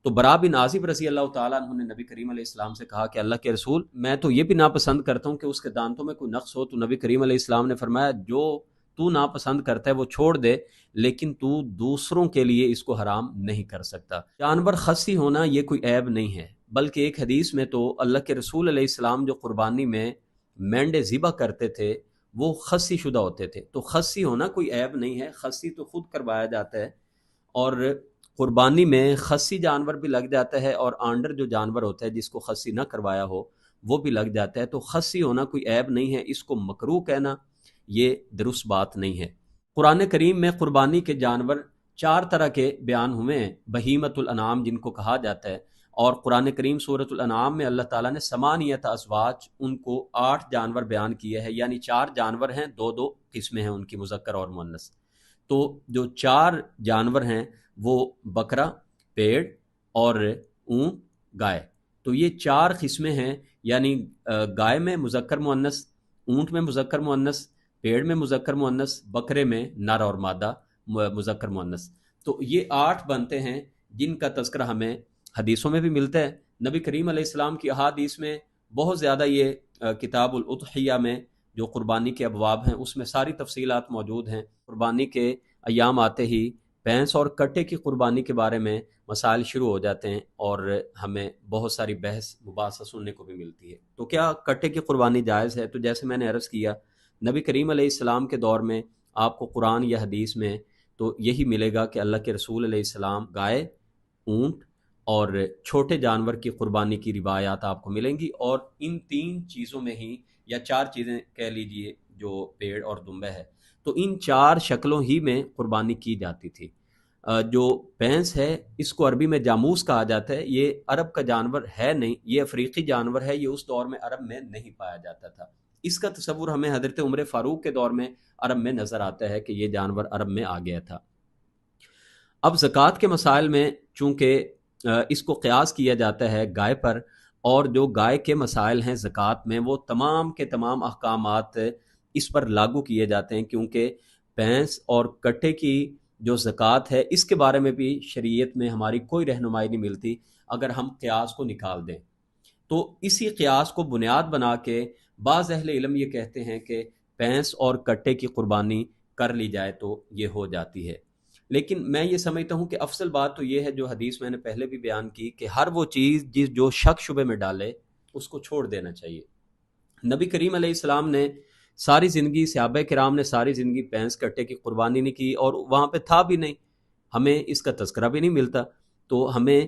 تو براء بن عازب رضی اللہ تعالیٰ عنہ نے نبی کریم علیہ السلام سے کہا کہ اللہ کے رسول، میں تو یہ بھی ناپسند کرتا ہوں کہ اس کے دانتوں میں کوئی نقص ہو۔ تو نبی کریم علیہ السلام نے فرمایا جو تو ناپسند کرتا ہے وہ چھوڑ دے، لیکن تو دوسروں کے لیے اس کو حرام نہیں کر سکتا۔ جانور خصی ہونا یہ کوئی عیب نہیں ہے، بلکہ ایک حدیث میں تو اللہ کے رسول علیہ السلام جو قربانی میں مینڈے ذبح کرتے تھے وہ خصی شدہ ہوتے تھے، تو خصی ہونا کوئی عیب نہیں ہے، خصی تو خود کروایا جاتا ہے، اور قربانی میں خصی جانور بھی لگ جاتا ہے اور آنڈر جو جانور ہوتا ہے جس کو خصی نہ کروایا ہو وہ بھی لگ جاتا ہے، تو خصی ہونا کوئی عیب نہیں ہے، اس کو مکروہ کہنا یہ درست بات نہیں ہے۔ قرآن کریم میں قربانی کے جانور 4 طرح کے بیان ہوئے ہیں، بہیمۃ الانعام جن کو کہا جاتا ہے، اور قرآن کریم سورۃ الانعام میں اللہ تعالیٰ نے ثمانیۃ ازواج، ان کو 8 جانور بیان کیے ہیں، یعنی 4 جانور ہیں، 2 قسمیں ہیں ان کی، مذکر اور مؤنث۔ تو جو 4 جانور ہیں وہ بکرا، پیڑ اور اونٹ، گائے، تو یہ 4 قسمیں ہیں، یعنی گائے میں مذکر مؤنث، اونٹ میں مذکر مؤنث، پیڑ میں مذکر مؤنث، بکرے میں نر اور مادہ مذکر مؤنث۔ تو یہ 8 بنتے ہیں جن کا تذکرہ ہمیں حدیثوں میں بھی ملتا ہے، نبی کریم علیہ السلام کی احادیث میں بہت زیادہ، یہ کتاب الاضحیہ میں جو قربانی کے ابواب ہیں اس میں ساری تفصیلات موجود ہیں۔ قربانی کے ایام آتے ہی بھینس اور کٹے کی قربانی کے بارے میں مسائل شروع ہو جاتے ہیں اور ہمیں بہت ساری بحث مباحثہ سننے کو بھی ملتی ہے۔ تو کیا کٹے کی قربانی جائز ہے؟ تو جیسے میں نے عرض کیا، نبی کریم علیہ السلام کے دور میں آپ کو قرآن یا حدیث میں تو یہی ملے گا کہ اللہ کے رسول علیہ السلام گائے، اونٹ اور چھوٹے جانور کی قربانی کی روایات آپ کو ملیں گی، اور ان 3 چیزوں میں ہی، یا 4 چیزیں کہہ لیجئے جو پیڑ اور دمبہ ہے، تو ان 4 شکلوں ہی میں قربانی کی جاتی تھی۔ جو بھینس ہے اس کو عربی میں جاموس کہا جاتا ہے، یہ عرب کا جانور ہے نہیں، یہ افریقی جانور ہے، یہ اس دور میں عرب میں نہیں پایا جاتا تھا۔ اس کا تصور ہمیں حضرت عمر فاروق کے دور میں عرب میں نظر آتا ہے کہ یہ جانور عرب میں آ گیا تھا۔ اب زکوٰۃ کے مسائل میں چونکہ اس کو قیاس کیا جاتا ہے گائے پر، اور جو گائے کے مسائل ہیں زکوٰۃ میں وہ تمام کے تمام احکامات اس پر لاگو کیے جاتے ہیں، کیونکہ بھینس اور کٹے کی جو زکوٰۃ ہے اس کے بارے میں بھی شریعت میں ہماری کوئی رہنمائی نہیں ملتی اگر ہم قیاس کو نکال دیں۔ تو اسی قیاس کو بنیاد بنا کے بعض اہل علم یہ کہتے ہیں کہ بھینس اور کٹے کی قربانی کر لی جائے تو یہ ہو جاتی ہے، لیکن میں یہ سمجھتا ہوں کہ افضل بات تو یہ ہے جو حدیث میں نے پہلے بھی بیان کی کہ ہر وہ چیز جو شک شبے میں ڈالے اس کو چھوڑ دینا چاہیے۔ نبی کریم علیہ السلام نے ساری زندگی، صحابہ کرام نے ساری زندگی بھینس کٹے کی قربانی نہیں کی، اور وہاں پہ تھا بھی نہیں، ہمیں اس کا تذکرہ بھی نہیں ملتا، تو ہمیں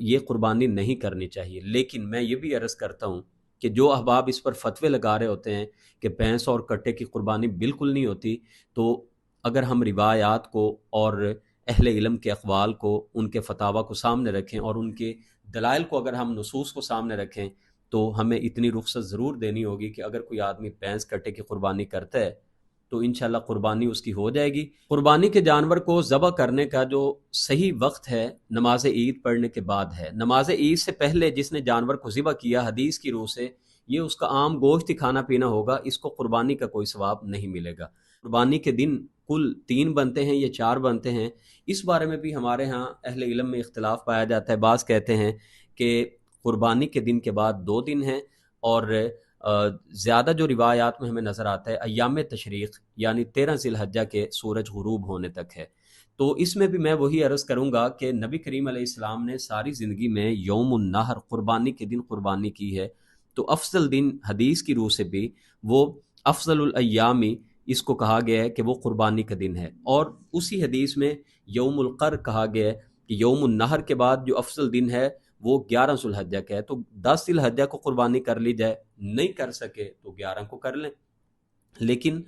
یہ قربانی نہیں کرنی چاہیے۔ لیکن میں یہ بھی عرض کرتا ہوں کہ جو احباب اس پر فتوے لگا رہے ہوتے ہیں کہ بھینس اور کٹے کی قربانی بالکل نہیں ہوتی، تو اگر ہم روایات کو اور اہل علم کے اقوال کو، ان کے فتاویٰ کو سامنے رکھیں اور ان کے دلائل کو اگر ہم نصوص کو سامنے رکھیں، تو ہمیں اتنی رخصت ضرور دینی ہوگی کہ اگر کوئی آدمی بھینس کٹے کی قربانی کرتا ہے تو انشاءاللہ قربانی اس کی ہو جائے گی۔ قربانی کے جانور کو ذبح کرنے کا جو صحیح وقت ہے نماز عید پڑھنے کے بعد ہے۔ نماز عید سے پہلے جس نے جانور کو ذبح کیا، حدیث کی روح سے یہ اس کا عام گوشت ہی کھانا پینا ہوگا، اس کو قربانی کا کوئی ثواب نہیں ملے گا۔ قربانی کے دن کل 3 بنتے ہیں یا 4 بنتے ہیں، اس بارے میں بھی ہمارے ہاں اہل علم میں اختلاف پایا جاتا ہے۔ بعض کہتے ہیں کہ قربانی کے دن کے بعد 2 دن ہیں، اور زیادہ جو روایات میں ہمیں نظر آتا ہے ایام تشریق یعنی 13 ذی الحجہ کے سورج غروب ہونے تک ہے۔ تو اس میں بھی میں وہی عرض کروں گا کہ نبی کریم علیہ السلام نے ساری زندگی میں یوم النحر قربانی کے دن قربانی کی ہے، تو افضل دن حدیث کی روح سے بھی وہ افضل الایامی اس کو کہا گیا ہے کہ وہ قربانی کا دن ہے، اور اسی حدیث میں یوم القر کہا گیا ہے کہ یوم النحر کے بعد جو افضل دن ہے وہ 11 ذی الحجہ کا ہے، تو 10 ذی الحجہ کو قربانی کر لی جائے، نہیں کر سکے تو 11 کو کر لیں، لیکن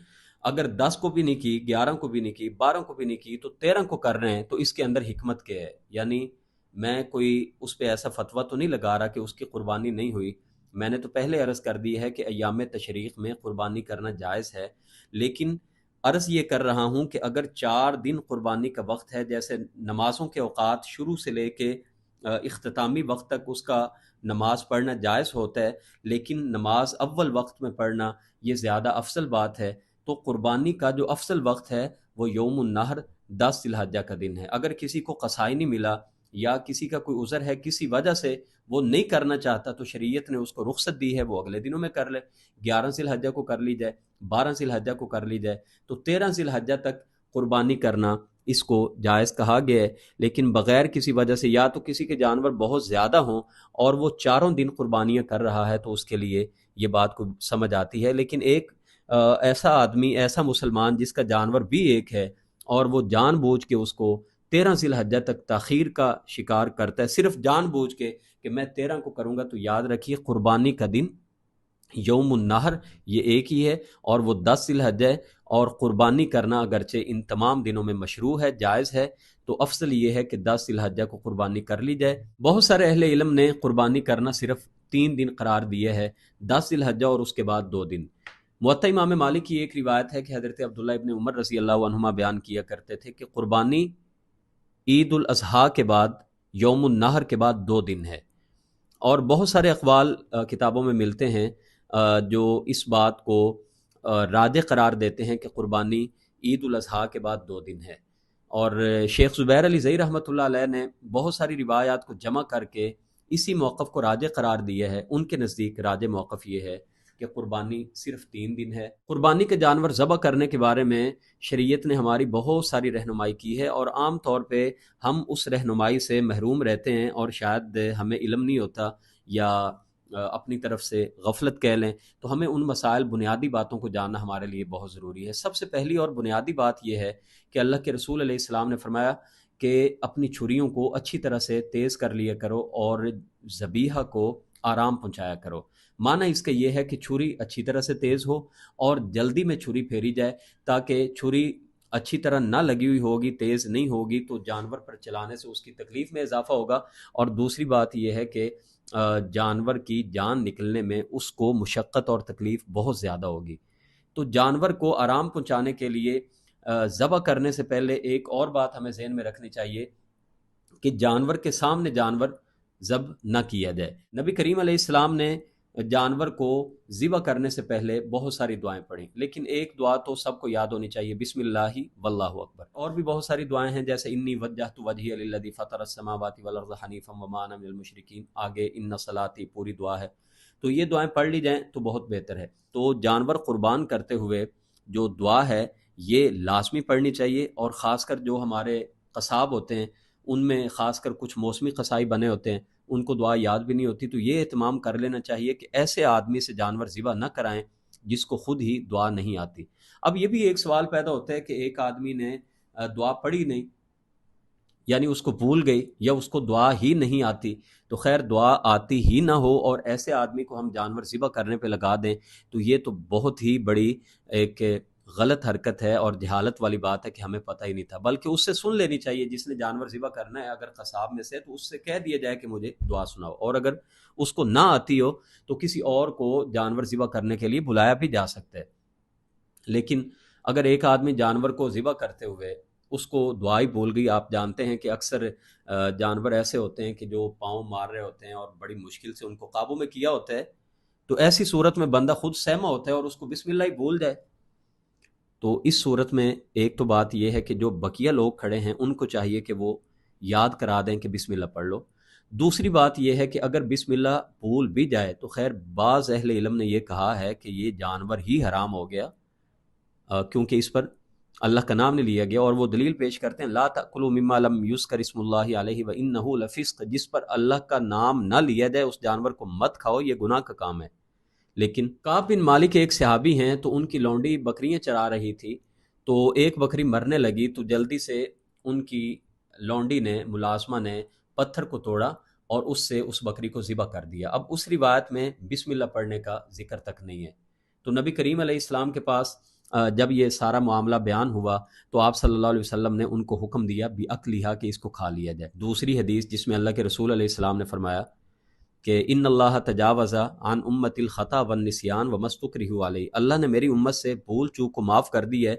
اگر 10 کو بھی نہیں کی، 11 کو بھی نہیں کی، 12 کو بھی نہیں کی، تو 13 کو کر رہے ہیں، تو اس کے اندر حکمت کیا ہے؟ یعنی میں کوئی اس پہ ایسا فتویٰ تو نہیں لگا رہا کہ اس کی قربانی نہیں ہوئی، میں نے تو پہلے عرض کر دی ہے کہ ایام تشریق میں قربانی کرنا جائز ہے، لیکن عرض یہ کر رہا ہوں کہ اگر 4 دن قربانی کا وقت ہے، جیسے نمازوں کے اوقات شروع سے لے کے اختتامی وقت تک اس کا نماز پڑھنا جائز ہوتا ہے، لیکن نماز اول وقت میں پڑھنا یہ زیادہ افضل بات ہے، تو قربانی کا جو افضل وقت ہے وہ یوم النحر 10 ذی الحجہ کا دن ہے۔ اگر کسی کو قصائی نہیں ملا یا کسی کا کوئی عذر ہے، کسی وجہ سے وہ نہیں کرنا چاہتا، تو شریعت نے اس کو رخصت دی ہے، وہ اگلے دنوں میں کر لے، 11 ذی الحجہ کو کر لی جائے، 12 ذی الحجہ کو کر لی جائے، تو 13 ذی الحجہ تک قربانی کرنا اس کو جائز کہا گیا ہے، لیکن بغیر کسی وجہ سے، یا تو کسی کے جانور بہت زیادہ ہوں اور وہ 4 دن قربانیاں کر رہا ہے، تو اس کے لیے یہ بات کو سمجھ آتی ہے، لیکن ایک ایسا آدمی، ایسا مسلمان جس کا جانور بھی ایک ہے اور وہ جان بوجھ کے اس کو 13 ذی الحجہ تک تاخیر کا شکار کرتا ہے، صرف جان بوجھ کے کہ میں 13 کو کروں گا، تو یاد رکھیے قربانی کا دن یوم النحر یہ ایک ہی ہے، اور وہ 10 ذی الحجہ ہے، اور قربانی کرنا اگرچہ ان تمام دنوں میں مشروع ہے، جائز ہے، تو افضل یہ ہے کہ 10 ذی الحجہ کو قربانی کر لی جائے۔ بہت سارے اہل علم نے قربانی کرنا صرف 3 دن قرار دیے ہے، 10 ذی الحجہ اور اس کے بعد 2 دن۔ موطا امام مالک کی ایک روایت ہے کہ حضرت عبداللہ ابن عمر رضی اللہ عنہما بیان کیا کرتے تھے کہ قربانی عید الاضحیٰ کے بعد یوم النحر کے بعد 2 دن ہے، اور بہت سارے اقوال کتابوں میں ملتے ہیں جو اس بات کو راجح قرار دیتے ہیں کہ قربانی عید الاضحیٰ کے بعد 2 دن ہے، اور شیخ زبیر علی زئی رحمۃ اللہ علیہ نے بہت ساری روایات کو جمع کر کے اسی موقف کو راجح قرار دیا ہے۔ ان کے نزدیک راجح موقف یہ ہے کہ قربانی صرف 3 دن ہے۔ قربانی کے جانور ذبح کرنے کے بارے میں شریعت نے ہماری بہت ساری رہنمائی کی ہے، اور عام طور پہ ہم اس رہنمائی سے محروم رہتے ہیں، اور شاید ہمیں علم نہیں ہوتا یا اپنی طرف سے غفلت کہہ لیں، تو ہمیں ان مسائل، بنیادی باتوں کو جاننا ہمارے لیے بہت ضروری ہے۔ سب سے پہلی اور بنیادی بات یہ ہے کہ اللہ کے رسول علیہ السلام نے فرمایا کہ اپنی چھریوں کو اچھی طرح سے تیز کر لیا کرو اور ذبیحہ کو آرام پہنچایا کرو۔ معنی اس کا یہ ہے کہ چھری اچھی طرح سے تیز ہو اور جلدی میں چھری پھیری جائے، تاکہ چھری اچھی طرح نہ لگی ہوئی ہوگی، تیز نہیں ہوگی، تو جانور پر چلانے سے اس کی تکلیف میں اضافہ ہوگا، اور دوسری بات یہ ہے کہ جانور کی جان نکلنے میں اس کو مشقت اور تکلیف بہت زیادہ ہوگی۔ تو جانور کو آرام پہنچانے کے لیے ذبح کرنے سے پہلے ایک اور بات ہمیں ذہن میں رکھنی چاہیے کہ جانور کے سامنے جانور ذبح نہ کیا جائے۔ نبی کریم علیہ السلام نے جانور کو ذبح کرنے سے پہلے بہت ساری دعائیں پڑھیں، لیکن ایک دعا تو سب کو یاد ہونی چاہیے، بسم اللہ واللہ اکبر۔ اور بھی بہت ساری دعائیں ہیں، جیسے انی وجہت وجہی للذی فطر السماوات والارض حنیفا وما انا من المشرکین، آگے ان صلاتی پوری دعا ہے، تو یہ دعائیں پڑھ لی جائیں تو بہت بہتر ہے۔ تو جانور قربان کرتے ہوئے جو دعا ہے یہ لازمی پڑھنی چاہیے، اور خاص کر جو ہمارے قصاب ہوتے ہیں ان میں خاص کر کچھ موسمی قصائی بنے ہوتے ہیں، ان کو دعا یاد بھی نہیں ہوتی، تو یہ اہتمام کر لینا چاہیے کہ ایسے آدمی سے جانور ذبح نہ کرائیں جس کو خود ہی دعا نہیں آتی۔ اب یہ بھی ایک سوال پیدا ہوتا ہے کہ ایک آدمی نے دعا پڑھی نہیں، یعنی اس کو بھول گئی یا اس کو دعا ہی نہیں آتی، تو خیر دعا آتی ہی نہ ہو اور ایسے آدمی کو ہم جانور ذبح کرنے پہ لگا دیں، تو یہ تو بہت ہی بڑی ایک غلط حرکت ہے اور جہالت والی بات ہے کہ ہمیں پتہ ہی نہیں تھا، بلکہ اس سے سن لینی چاہیے جس نے جانور ذبح کرنا ہے، اگر قصاب میں سے، تو اس سے کہہ دیا جائے کہ مجھے دعا سناؤ، اور اگر اس کو نہ آتی ہو تو کسی اور کو جانور ذبح کرنے کے لیے بلایا بھی جا سکتا ہے۔ لیکن اگر ایک آدمی جانور کو ذبح کرتے ہوئے اس کو دعا ہی بھول گئی، آپ جانتے ہیں کہ اکثر جانور ایسے ہوتے ہیں کہ جو پاؤں مار رہے ہوتے ہیں اور بڑی مشکل سے ان کو قابو میں کیا ہوتا ہے، تو ایسی صورت میں بندہ خود سہما ہوتا ہے اور اس کو بسم اللہ ہی بھول جائے، تو اس صورت میں ایک تو بات یہ ہے کہ جو بقیہ لوگ کھڑے ہیں ان کو چاہیے کہ وہ یاد کرا دیں کہ بسم اللہ پڑھ لو۔ دوسری بات یہ ہے کہ اگر بسم اللہ بھول بھی جائے تو خیر بعض اہل علم نے یہ کہا ہے کہ یہ جانور ہی حرام ہو گیا، کیونکہ اس پر اللہ کا نام نہیں لیا گیا، اور وہ دلیل پیش کرتے ہیں لا تأکلوا مما لم یذکر اسم اللہ علیہ وانہ لفسق، جس پر اللہ کا نام نہ لیا جائے اس جانور کو مت کھاؤ، یہ گناہ کا کام ہے۔ لیکن کعب بن مالک ایک صحابی ہیں، تو ان کی لونڈی بکریاں چرا رہی تھی، تو ایک بکری مرنے لگی تو جلدی سے ان کی لونڈی نے، ملازمہ نے پتھر کو توڑا اور اس سے اس بکری کو ذبح کر دیا۔ اب اس روایت میں بسم اللہ پڑھنے کا ذکر تک نہیں ہے۔ تو نبی کریم علیہ السلام کے پاس جب یہ سارا معاملہ بیان ہوا تو آپ صلی اللہ علیہ وسلم نے ان کو حکم دیا بِأَكْلِهَا کہ اس کو کھا لیا جائے۔ دوسری حدیث جس میں اللہ کے رسول علیہ السلام نے فرمایا کہ ان اللہ تجاوز عن امت الخطا والنسیان وما استکرہوا علیہ، اللہ نے میری امت سے بھول چوک کو معاف کر دی ہے،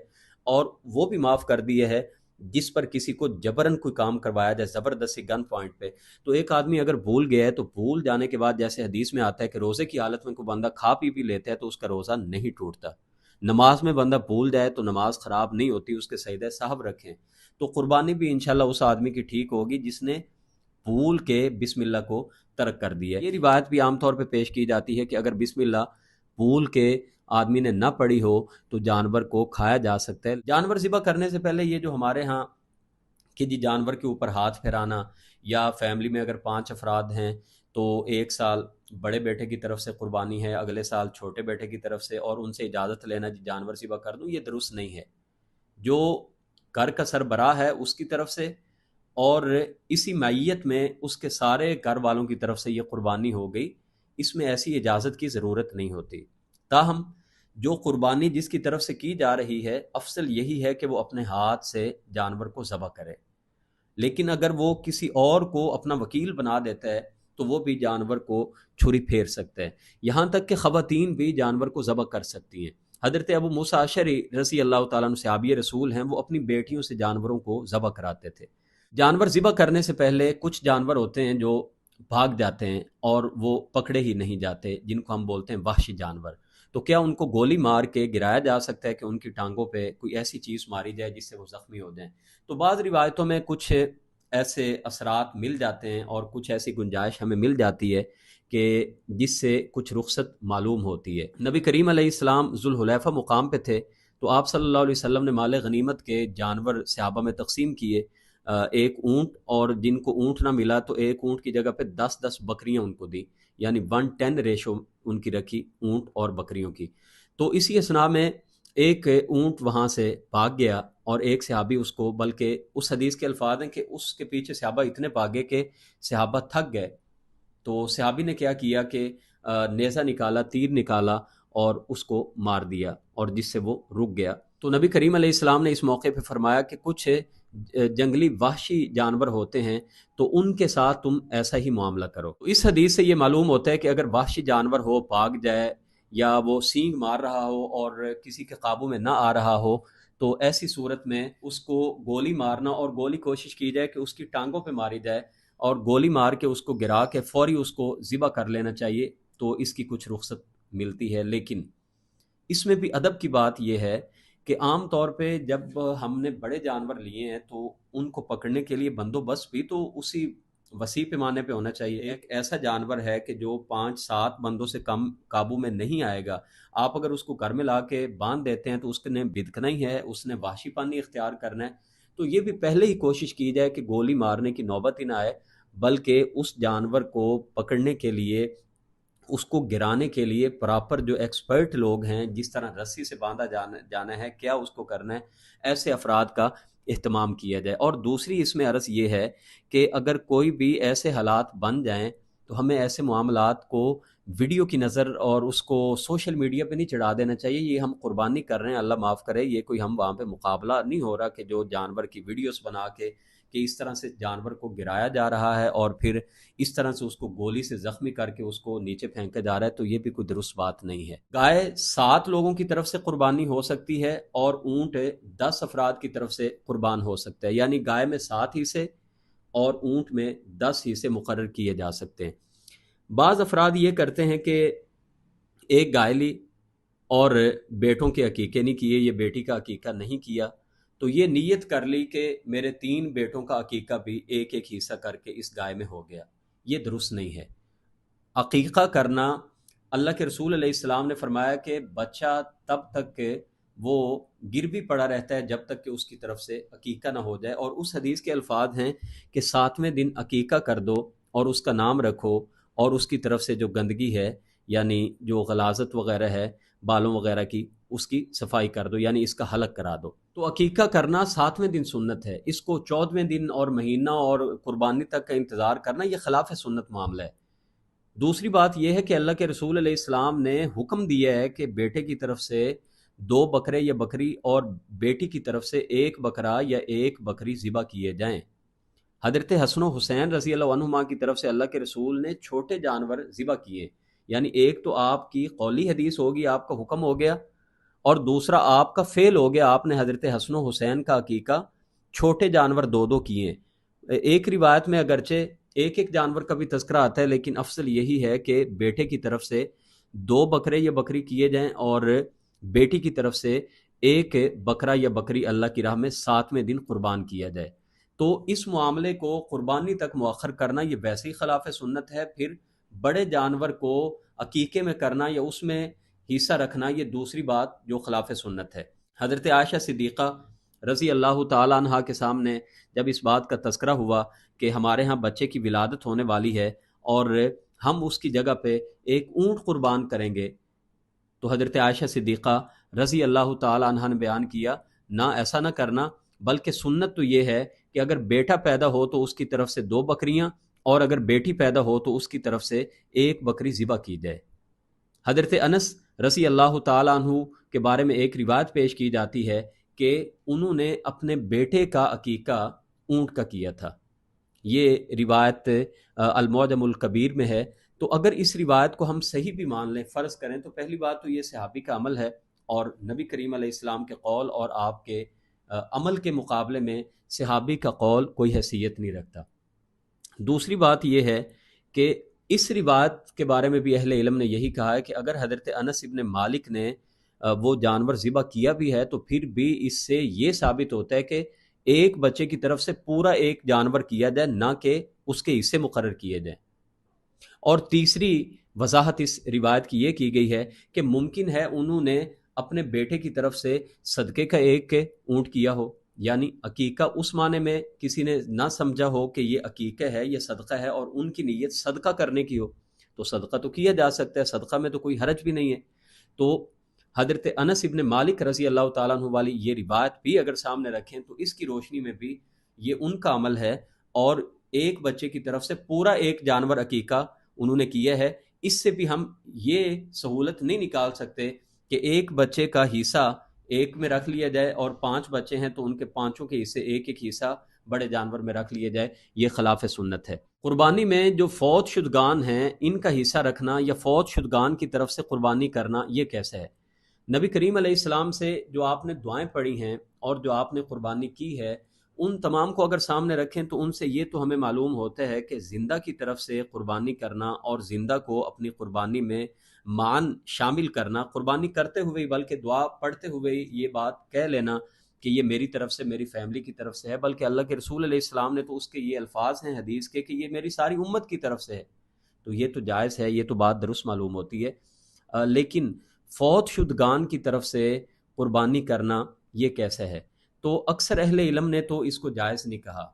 اور وہ بھی معاف کر دی ہے جس پر کسی کو جبرن کوئی کام کروایا جائے، زبردستی گن پوائنٹ پہ۔ تو ایک آدمی اگر بھول گیا ہے تو بھول جانے کے بعد جیسے حدیث میں آتا ہے کہ روزے کی حالت میں کوئی بندہ کھا پی بھی لیتا ہے تو اس کا روزہ نہیں ٹوٹتا۔ نماز میں بندہ بھول جائے تو نماز خراب نہیں ہوتی، اس کے سجدہ سہو رکھیں۔ تو قربانی بھی انشاءاللہ اس آدمی کی ٹھیک ہوگی جس نے بھول کے بسم اللہ کو ترک کر دیا۔ یہ روایت بھی عام طور پہ پیش کی جاتی ہے کہ اگر بسم اللہ بھول کے آدمی نے نہ پڑھی ہو تو جانور کو کھایا جا سکتا ہے۔ جانور ذبح کرنے سے پہلے یہ جو ہمارے ہاں کہ جی جانور کے اوپر ہاتھ پھیرانا، یا فیملی میں اگر 5 افراد ہیں تو ایک سال بڑے بیٹے کی طرف سے قربانی ہے، اگلے سال چھوٹے بیٹے کی طرف سے، اور ان سے اجازت لینا جی جانور ذبح کر دوں، یہ درست نہیں ہے۔ جو گھر کا سربراہ ہے اس کی طرف سے اور اسی معیت میں اس کے سارے گھر والوں کی طرف سے یہ قربانی ہو گئی، اس میں ایسی اجازت کی ضرورت نہیں ہوتی۔ تاہم جو قربانی جس کی طرف سے کی جا رہی ہے افضل یہی ہے کہ وہ اپنے ہاتھ سے جانور کو ذبح کرے، لیکن اگر وہ کسی اور کو اپنا وکیل بنا دیتا ہے تو وہ بھی جانور کو چھری پھیر سکتا ہے، یہاں تک کہ خواتین بھی جانور کو ذبح کر سکتی ہیں۔ حضرت ابو موسیٰ اشعری رضی اللہ تعالیٰ عنہ صحابی رسول ہیں، وہ اپنی بیٹیوں سے جانوروں کو ذبح کراتے تھے۔ جانور ذبح کرنے سے پہلے کچھ جانور ہوتے ہیں جو بھاگ جاتے ہیں اور وہ پکڑے ہی نہیں جاتے، جن کو ہم بولتے ہیں وحشی جانور۔ تو کیا ان کو گولی مار کے گرایا جا سکتا ہے کہ ان کی ٹانگوں پہ کوئی ایسی چیز ماری جائے جس سے وہ زخمی ہو جائیں؟ تو بعض روایتوں میں کچھ ایسے اثرات مل جاتے ہیں اور کچھ ایسی گنجائش ہمیں مل جاتی ہے کہ جس سے کچھ رخصت معلوم ہوتی ہے۔ نبی کریم علیہ السلام ذوالحلیفہ مقام پہ تھے تو آپ صلی اللہ علیہ وسلم نے مال غنیمت کے جانور صحابہ میں تقسیم کیے، ایک اونٹ، اور جن کو اونٹ نہ ملا تو ایک اونٹ کی جگہ پہ 10 بکریاں ان کو دی، یعنی 1:10 ریشو ان کی رکھی اونٹ اور بکریوں کی۔ تو اسی اسنا میں ایک اونٹ وہاں سے بھاگ گیا اور ایک صحابی اس کو، بلکہ اس حدیث کے الفاظ ہیں کہ اس کے پیچھے صحابہ اتنے بھاگے کہ صحابہ تھک گئے، تو صحابی نے کیا کیا کہ نیزہ نکالا، تیر نکالا اور اس کو مار دیا، اور جس سے وہ رک گیا۔ تو نبی کریم علیہ السلام نے اس موقع پہ فرمایا کہ کچھ جنگلی وحشی جانور ہوتے ہیں تو ان کے ساتھ تم ایسا ہی معاملہ کرو۔ اس حدیث سے یہ معلوم ہوتا ہے کہ اگر وحشی جانور ہو، بھاگ جائے یا وہ سینگ مار رہا ہو اور کسی کے قابو میں نہ آ رہا ہو، تو ایسی صورت میں اس کو گولی مارنا، اور گولی کوشش کی جائے کہ اس کی ٹانگوں پہ ماری جائے، اور گولی مار کے اس کو گرا کے فوری اس کو ذبح کر لینا چاہیے، تو اس کی کچھ رخصت ملتی ہے۔ لیکن اس میں بھی ادب کی بات یہ ہے کہ عام طور پہ جب ہم نے بڑے جانور لیے ہیں تو ان کو پکڑنے کے لیے بندوبست بھی تو اسی وسیع پیمانے پہ ہونا چاہیے۔ ایک ایسا جانور ہے کہ جو 5-7 بندوں سے کم قابو میں نہیں آئے گا، آپ اگر اس کو گھر میں لا کے باندھ دیتے ہیں تو اس نے بدکنا ہی ہے، اس نے وحشی پانی اختیار کرنا ہے۔ تو یہ بھی پہلے ہی کوشش کی جائے کہ گولی مارنے کی نوبت ہی نہ آئے، بلکہ اس جانور کو پکڑنے کے لیے، اس کو گرانے کے لیے پراپر جو ایکسپرٹ لوگ ہیں، جس طرح رسی سے باندھا جانا ہے، کیا اس کو کرنا ہے، ایسے افراد کا اہتمام کیا جائے۔ اور دوسری اس میں عرض یہ ہے کہ اگر کوئی بھی ایسے حالات بن جائیں تو ہمیں ایسے معاملات کو ویڈیو کی نظر اور اس کو سوشل میڈیا پہ نہیں چڑھا دینا چاہیے۔ یہ ہم قربانی کر رہے ہیں، اللہ معاف کرے، یہ کوئی ہم وہاں پہ مقابلہ نہیں ہو رہا کہ جو جانور کی ویڈیوز بنا کے کہ اس طرح سے جانور کو گرایا جا رہا ہے اور پھر اس طرح سے اس کو گولی سے زخمی کر کے اس کو نیچے پھینکا جا رہا ہے، تو یہ بھی کوئی درست بات نہیں ہے۔ گائے 7 لوگوں کی طرف سے قربانی ہو سکتی ہے اور اونٹ 10 افراد کی طرف سے قربان ہو سکتا ہے، یعنی گائے میں 7 حصے اور اونٹ میں 10 حصے مقرر کیے جا سکتے ہیں۔ بعض افراد یہ کرتے ہیں کہ ایک گائے لی اور بیٹوں کے عقیقے نہیں کیے، یہ بیٹی کا عقیقہ نہیں کیا، تو یہ نیت کر لی کہ میرے 3 بیٹوں کا عقیقہ بھی ایک ایک حصہ کر کے اس گائے میں ہو گیا، یہ درست نہیں ہے۔ عقیقہ کرنا، اللہ کے رسول علیہ السلام نے فرمایا کہ بچہ تب تک کہ وہ گر بھی پڑا رہتا ہے جب تک کہ اس کی طرف سے عقیقہ نہ ہو جائے، اور اس حدیث کے الفاظ ہیں کہ 7ویں دن عقیقہ کر دو اور اس کا نام رکھو، اور اس کی طرف سے جو گندگی ہے یعنی جو غلاظت وغیرہ ہے بالوں وغیرہ کی، اس کی صفائی کر دو، یعنی اس کا حلق کرا دو۔ تو عقیقہ کرنا 7ویں دن سنت ہے، اس کو 14ویں دن اور مہینہ اور قربانی تک کا انتظار کرنا یہ خلاف سنت معاملہ ہے۔ دوسری بات یہ ہے کہ اللہ کے رسول علیہ السلام نے حکم دیا ہے کہ بیٹے کی طرف سے 2 بکرے یا بکری اور بیٹی کی طرف سے 1 بکرا یا 1 بکری ذبح کیے جائیں۔ حضرت حسن و حسین رضی اللہ عنہما کی طرف سے اللہ کے رسول نے چھوٹے جانور ذبح کیے، یعنی ایک تو آپ کی قولی حدیث ہوگی، آپ کا حکم ہو گیا، اور دوسرا آپ کا فعل ہو گیا، آپ نے حضرت حسن و حسین کا عقیقہ چھوٹے جانور 2 کیے۔ ایک روایت میں اگرچہ ایک جانور کا بھی تذکرہ آتا ہے، لیکن افضل یہی ہے کہ بیٹے کی طرف سے 2 بکرے یا بکری کیے جائیں اور بیٹی کی طرف سے 1 بکرا یا بکری اللہ کی راہ میں 7ویں دن قربان کیا جائے۔ تو اس معاملے کو قربانی تک مؤخر کرنا یہ ویسے ہی خلاف سنت ہے، پھر بڑے جانور کو عقیقے میں کرنا یا اس میں حصہ رکھنا یہ دوسری بات جو خلاف سنت ہے۔ حضرت عائشہ صدیقہ رضی اللہ تعالیٰ عنہا کے سامنے جب اس بات کا تذکرہ ہوا کہ ہمارے ہاں بچے کی ولادت ہونے والی ہے اور ہم اس کی جگہ پہ ایک اونٹ قربان کریں گے، تو حضرت عائشہ صدیقہ رضی اللہ تعالیٰ عنہا نے بیان کیا، نہ ایسا نہ کرنا، بلکہ سنت تو یہ ہے کہ اگر بیٹا پیدا ہو تو اس کی طرف سے 2 بکریاں، اور اگر بیٹی پیدا ہو تو اس کی طرف سے 1 بکری ذبح کی جائے۔ حضرت انس رضی اللہ تعالیٰ عنہ کے بارے میں ایک روایت پیش کی جاتی ہے کہ انہوں نے اپنے بیٹے کا عقیقہ اونٹ کا کیا تھا۔ یہ روایت المعجم الکبیر میں ہے۔ تو اگر اس روایت کو ہم صحیح بھی مان لیں، فرض کریں، تو پہلی بات تو یہ صحابی کا عمل ہے، اور نبی کریم علیہ السلام کے قول اور آپ کے عمل کے مقابلے میں صحابی کا قول کوئی حیثیت نہیں رکھتا۔ دوسری بات یہ ہے کہ اس روایت کے بارے میں بھی اہل علم نے یہی کہا ہے کہ اگر حضرت انس ابن مالک نے وہ جانور ذبح کیا بھی ہے تو پھر بھی اس سے یہ ثابت ہوتا ہے کہ ایک بچے کی طرف سے پورا ایک جانور کیا جائے، نہ کہ اس کے حصے مقرر کیے جائیں۔ اور تیسری وضاحت اس روایت کی یہ کی گئی ہے کہ ممکن ہے انہوں نے اپنے بیٹے کی طرف سے صدقے کا 1 اونٹ کیا ہو، یعنی عقیقہ اس معنی میں کسی نے نہ سمجھا ہو کہ یہ عقیقہ ہے، یہ صدقہ ہے، اور ان کی نیت صدقہ کرنے کی ہو، تو صدقہ تو کیا جا سکتا ہے، صدقہ میں تو کوئی حرج بھی نہیں ہے۔ تو حضرت انس ابن مالک رضی اللہ تعالیٰ عنہ والی یہ روایت بھی اگر سامنے رکھیں تو اس کی روشنی میں بھی یہ ان کا عمل ہے، اور ایک بچے کی طرف سے پورا 1 جانور عقیقہ انہوں نے کیا ہے۔ اس سے بھی ہم یہ سہولت نہیں نکال سکتے کہ ایک بچے کا حصہ ایک میں رکھ لیا جائے اور 5 بچے ہیں تو ان کے 5 کے حصے 1 حصہ بڑے جانور میں رکھ لیا جائے، یہ خلاف سنت ہے۔ قربانی میں جو فوت شدگان ہیں ان کا حصہ رکھنا یا فوت شدگان کی طرف سے قربانی کرنا یہ کیسے ہے؟ نبی کریم علیہ السلام سے جو آپ نے دعائیں پڑھی ہیں اور جو آپ نے قربانی کی ہے، ان تمام کو اگر سامنے رکھیں تو ان سے یہ تو ہمیں معلوم ہوتا ہے کہ زندہ کی طرف سے قربانی کرنا اور زندہ کو اپنی قربانی میں مان شامل کرنا، قربانی کرتے ہوئے بلکہ دعا پڑھتے ہوئے یہ بات کہہ لینا کہ یہ میری طرف سے، میری فیملی کی طرف سے ہے، بلکہ اللہ کے رسول علیہ السلام نے تو اس کے یہ الفاظ ہیں حدیث کے کہ یہ میری ساری امت کی طرف سے ہے، تو یہ تو جائز ہے، یہ تو بات درست معلوم ہوتی ہے۔ لیکن فوت شدگان کی طرف سے قربانی کرنا یہ کیسے ہے؟ تو اکثر اہل علم نے تو اس کو جائز نہیں کہا،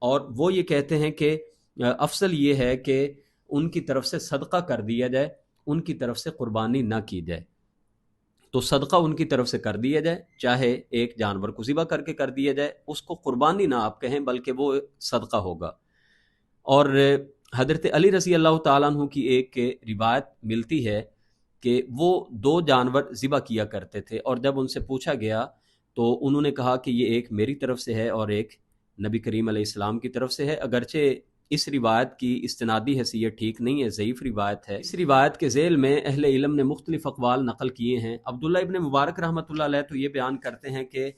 اور وہ یہ کہتے ہیں کہ افضل یہ ہے کہ ان کی طرف سے صدقہ کر دیا جائے، ان کی طرف سے قربانی نہ کی جائے۔ تو صدقہ ان کی طرف سے کر دیا جائے، چاہے 1 جانور کو ذبح کر کے کر دیا جائے، اس کو قربانی نہ آپ کہیں بلکہ وہ صدقہ ہوگا۔ اور حضرت علی رضی اللہ تعالیٰ عنہ کی ایک روایت ملتی ہے کہ وہ 2 جانور ذبح کیا کرتے تھے، اور جب ان سے پوچھا گیا تو انہوں نے کہا کہ یہ ایک میری طرف سے ہے اور ایک نبی کریم علیہ السلام کی طرف سے ہے۔ اگرچہ اس روایت کی استنادی حیثیت ٹھیک نہیں ہے، ضعیف روایت ہے۔ اس روایت کے ذیل میں اہل علم نے مختلف اقوال نقل کیے ہیں۔ عبداللہ ابن مبارک رحمۃ اللہ علیہ تو یہ بیان کرتے ہیں کہ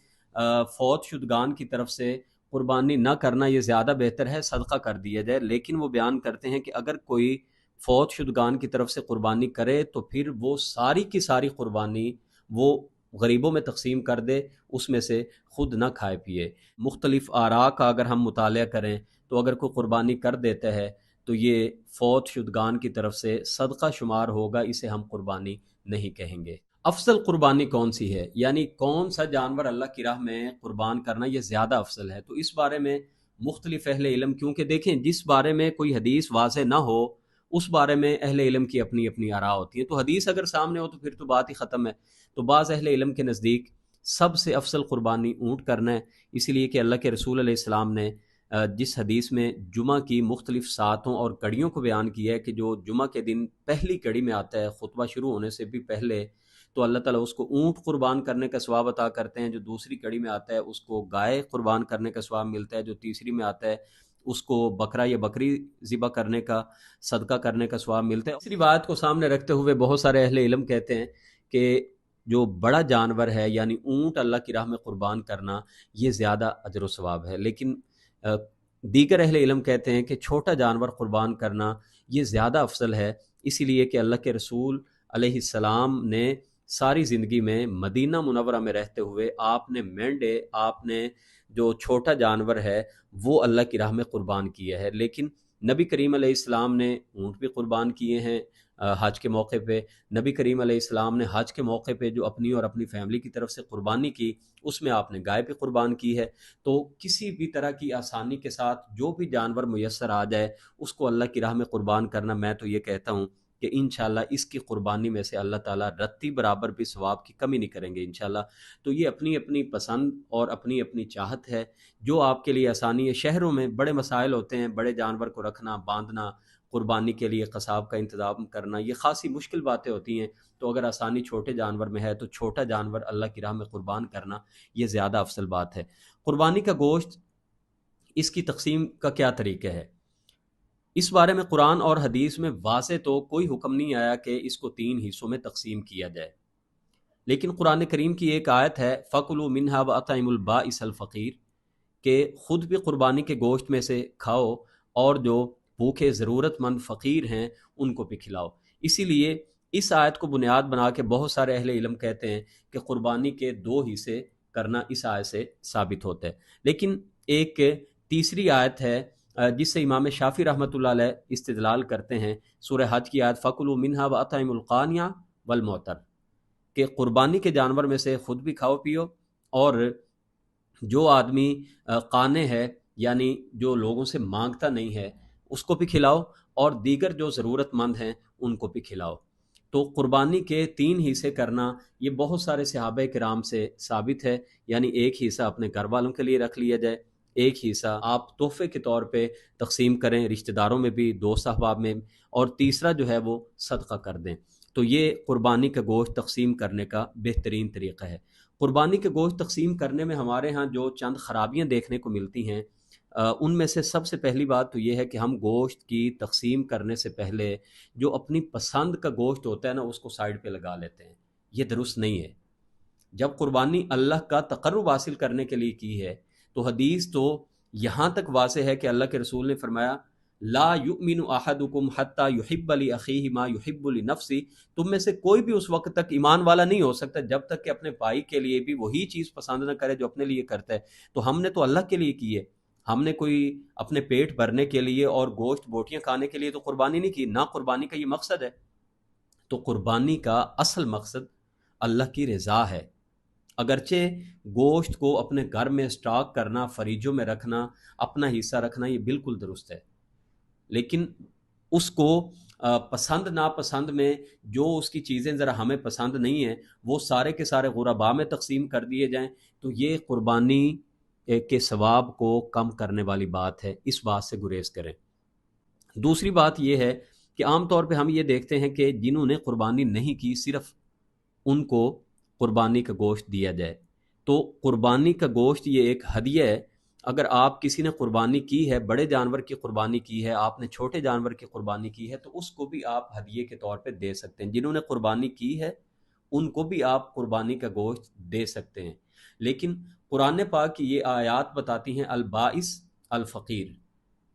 فوت شدگان کی طرف سے قربانی نہ کرنا یہ زیادہ بہتر ہے، صدقہ کر دیا جائے، لیکن وہ بیان کرتے ہیں کہ اگر کوئی فوت شدگان کی طرف سے قربانی کرے تو پھر وہ ساری کی ساری قربانی وہ غریبوں میں تقسیم کر دے، اس میں سے خود نہ کھائے پیے۔ مختلف آراء کا اگر ہم مطالعہ کریں تو اگر کوئی قربانی کر دیتا ہے تو یہ فوت شدگان کی طرف سے صدقہ شمار ہوگا، اسے ہم قربانی نہیں کہیں گے۔ افضل قربانی کون سی ہے، یعنی کون سا جانور اللہ کی راہ میں قربان کرنا یہ زیادہ افضل ہے، تو اس بارے میں مختلف اہل علم، کیونکہ دیکھیں جس بارے میں کوئی حدیث واضح نہ ہو اس بارے میں اہل علم کی اپنی اپنی آراء ہوتی ہیں، تو حدیث اگر سامنے ہو تو پھر تو بات ہی ختم ہے۔ تو بعض اہل علم کے نزدیک سب سے افضل قربانی اونٹ کرنا ہے، اسی لیے کہ اللہ کے رسول علیہ السلام نے جس حدیث میں جمعہ کی مختلف ساعتوں اور کڑیوں کو بیان کیا ہے کہ جو جمعہ کے دن پہلی کڑی میں آتا ہے خطبہ شروع ہونے سے بھی پہلے، تو اللہ تعالیٰ اس کو اونٹ قربان کرنے کا ثواب عطا کرتے ہیں، جو دوسری کڑی میں آتا ہے اس کو گائے قربان کرنے کا ثواب ملتا ہے، جو تیسری میں آتا ہے اس کو بکرا یا بکری ذبح کرنے کا، صدقہ کرنے کا ثواب ملتا ہے۔ اس روایت کو سامنے رکھتے ہوئے بہت سارے اہل علم کہتے ہیں کہ جو بڑا جانور ہے یعنی اونٹ اللہ کی راہ میں قربان کرنا یہ زیادہ اجر و ثواب ہے، لیکن دیگر اہل علم کہتے ہیں کہ چھوٹا جانور قربان کرنا یہ زیادہ افضل ہے، اسی لیے کہ اللہ کے رسول علیہ السلام نے ساری زندگی میں مدینہ منورہ میں رہتے ہوئے آپ نے مینڈے، آپ نے جو چھوٹا جانور ہے وہ اللہ کی راہ میں قربان کیا ہے، لیکن نبی کریم علیہ السلام نے اونٹ بھی قربان کیے ہیں حج کے موقع پہ۔ نبی کریم علیہ السلام نے حج کے موقع پہ جو اپنی اور اپنی فیملی کی طرف سے قربانی کی اس میں آپ نے گائے بھی قربان کی ہے۔ تو کسی بھی طرح کی آسانی کے ساتھ جو بھی جانور میسر آ جائے اس کو اللہ کی راہ میں قربان کرنا، میں تو یہ کہتا ہوں کہ انشاءاللہ اس کی قربانی میں سے اللہ تعالیٰ رتی برابر بھی ثواب کی کمی نہیں کریں گے انشاءاللہ۔ تو یہ اپنی اپنی پسند اور اپنی اپنی چاہت ہے، جو آپ کے لیے آسانی ہے۔ شہروں میں بڑے مسائل ہوتے ہیں، بڑے جانور کو رکھنا، باندھنا، قربانی کے لیے قصاب کا انتظام کرنا، یہ خاصی مشکل باتیں ہوتی ہیں، تو اگر آسانی چھوٹے جانور میں ہے تو چھوٹا جانور اللہ کی راہ میں قربان کرنا یہ زیادہ افضل بات ہے۔ قربانی کا گوشت، اس کی تقسیم کا کیا طریقہ ہے، اس بارے میں قرآن اور حدیث میں واضح تو کوئی حکم نہیں آیا کہ اس کو 3 حصوں میں تقسیم کیا جائے، لیکن قرآن کریم کی ایک آیت ہے فَكُلُوا مِنْهَا وَأَطْعِمُوا الْبَائِسَ الْفَقِيرَ، کہ خود بھی قربانی کے گوشت میں سے کھاؤ اور جو بھوکے ضرورت مند فقیر ہیں ان کو بھی کھلاؤ۔ اسی لیے اس آیت کو بنیاد بنا کے بہت سارے اہل علم کہتے ہیں کہ قربانی کے 2 حصے کرنا اس آیت سے ثابت ہوتا ہے، لیکن ایک تیسری آیت ہے جس سے امام شافعی رحمۃ اللہ علیہ استدلال کرتے ہیں، سورہ حج کی آیت فَكُلُوا مِنْهَا وَأَطْعِمُوا الْقَانِعَ وَالْمُعْتَرَّ، کہ قربانی کے جانور میں سے خود بھی کھاؤ پیو اور جو آدمی قانع ہے یعنی جو لوگوں سے مانگتا نہیں ہے اس کو بھی کھلاؤ، اور دیگر جو ضرورت مند ہیں ان کو بھی کھلاؤ۔ تو قربانی کے 3 حصے کرنا یہ بہت سارے صحابہ کرام سے ثابت ہے، یعنی ایک حصہ اپنے گھر والوں کے لیے رکھ لیا جائے، ایک حصہ آپ تحفے کے طور پہ تقسیم کریں رشتہ داروں میں بھی، دوست احباب میں، اور تیسرا جو ہے وہ صدقہ کر دیں۔ تو یہ قربانی کا گوشت تقسیم کرنے کا بہترین طریقہ ہے۔ قربانی کے گوشت تقسیم کرنے میں ہمارے ہاں جو چند خرابیاں دیکھنے کو ملتی ہیں ان میں سے سب سے پہلی بات تو یہ ہے کہ ہم گوشت کی تقسیم کرنے سے پہلے جو اپنی پسند کا گوشت ہوتا ہے نا اس کو سائیڈ پہ لگا لیتے ہیں، یہ درست نہیں ہے۔ جب قربانی اللہ کا تقرب حاصل کرنے کے لیے کی ہے تو حدیث تو یہاں تک واضح ہے کہ اللہ کے رسول نے فرمایا لا یؤمن احدکم حتی یحب لاخیہ ما یحب لنفسہ، تم میں سے کوئی بھی اس وقت تک ایمان والا نہیں ہو سکتا جب تک کہ اپنے بھائی کے لیے بھی وہی چیز پسند نہ کرے جو اپنے لیے کرتا ہے۔ تو ہم نے تو اللہ کے لیے کی ہے، ہم نے کوئی اپنے پیٹ بھرنے کے لیے اور گوشت بوٹیاں کھانے کے لیے تو قربانی نہیں کی، نہ قربانی کا یہ مقصد ہے۔ تو قربانی کا اصل مقصد اللہ کی رضا ہے۔ اگرچہ گوشت کو اپنے گھر میں سٹاک کرنا، فریجوں میں رکھنا، اپنا حصہ رکھنا یہ بالکل درست ہے، لیکن اس کو پسند ناپسند میں جو اس کی چیزیں ذرا ہمیں پسند نہیں ہیں وہ سارے کے سارے غرباء میں تقسیم کر دیے جائیں تو یہ قربانی کے ثواب کو کم کرنے والی بات ہے، اس بات سے گریز کریں۔ دوسری بات یہ ہے کہ عام طور پہ ہم یہ دیکھتے ہیں کہ جنہوں نے قربانی نہیں کی صرف ان کو قربانی کا گوشت دیا جائے، تو قربانی کا گوشت یہ ایک ہدیہ ہے۔ اگر آپ کسی نے قربانی کی ہے، بڑے جانور کی قربانی کی ہے، آپ نے چھوٹے جانور کی قربانی کی ہے، تو اس کو بھی آپ ہدیے کے طور پہ دے سکتے ہیں۔ جنہوں نے قربانی کی ہے ان کو بھی آپ قربانی کا گوشت دے سکتے ہیں، لیکن قرآن پاک کی یہ آیات بتاتی ہیں البائس الفقیر،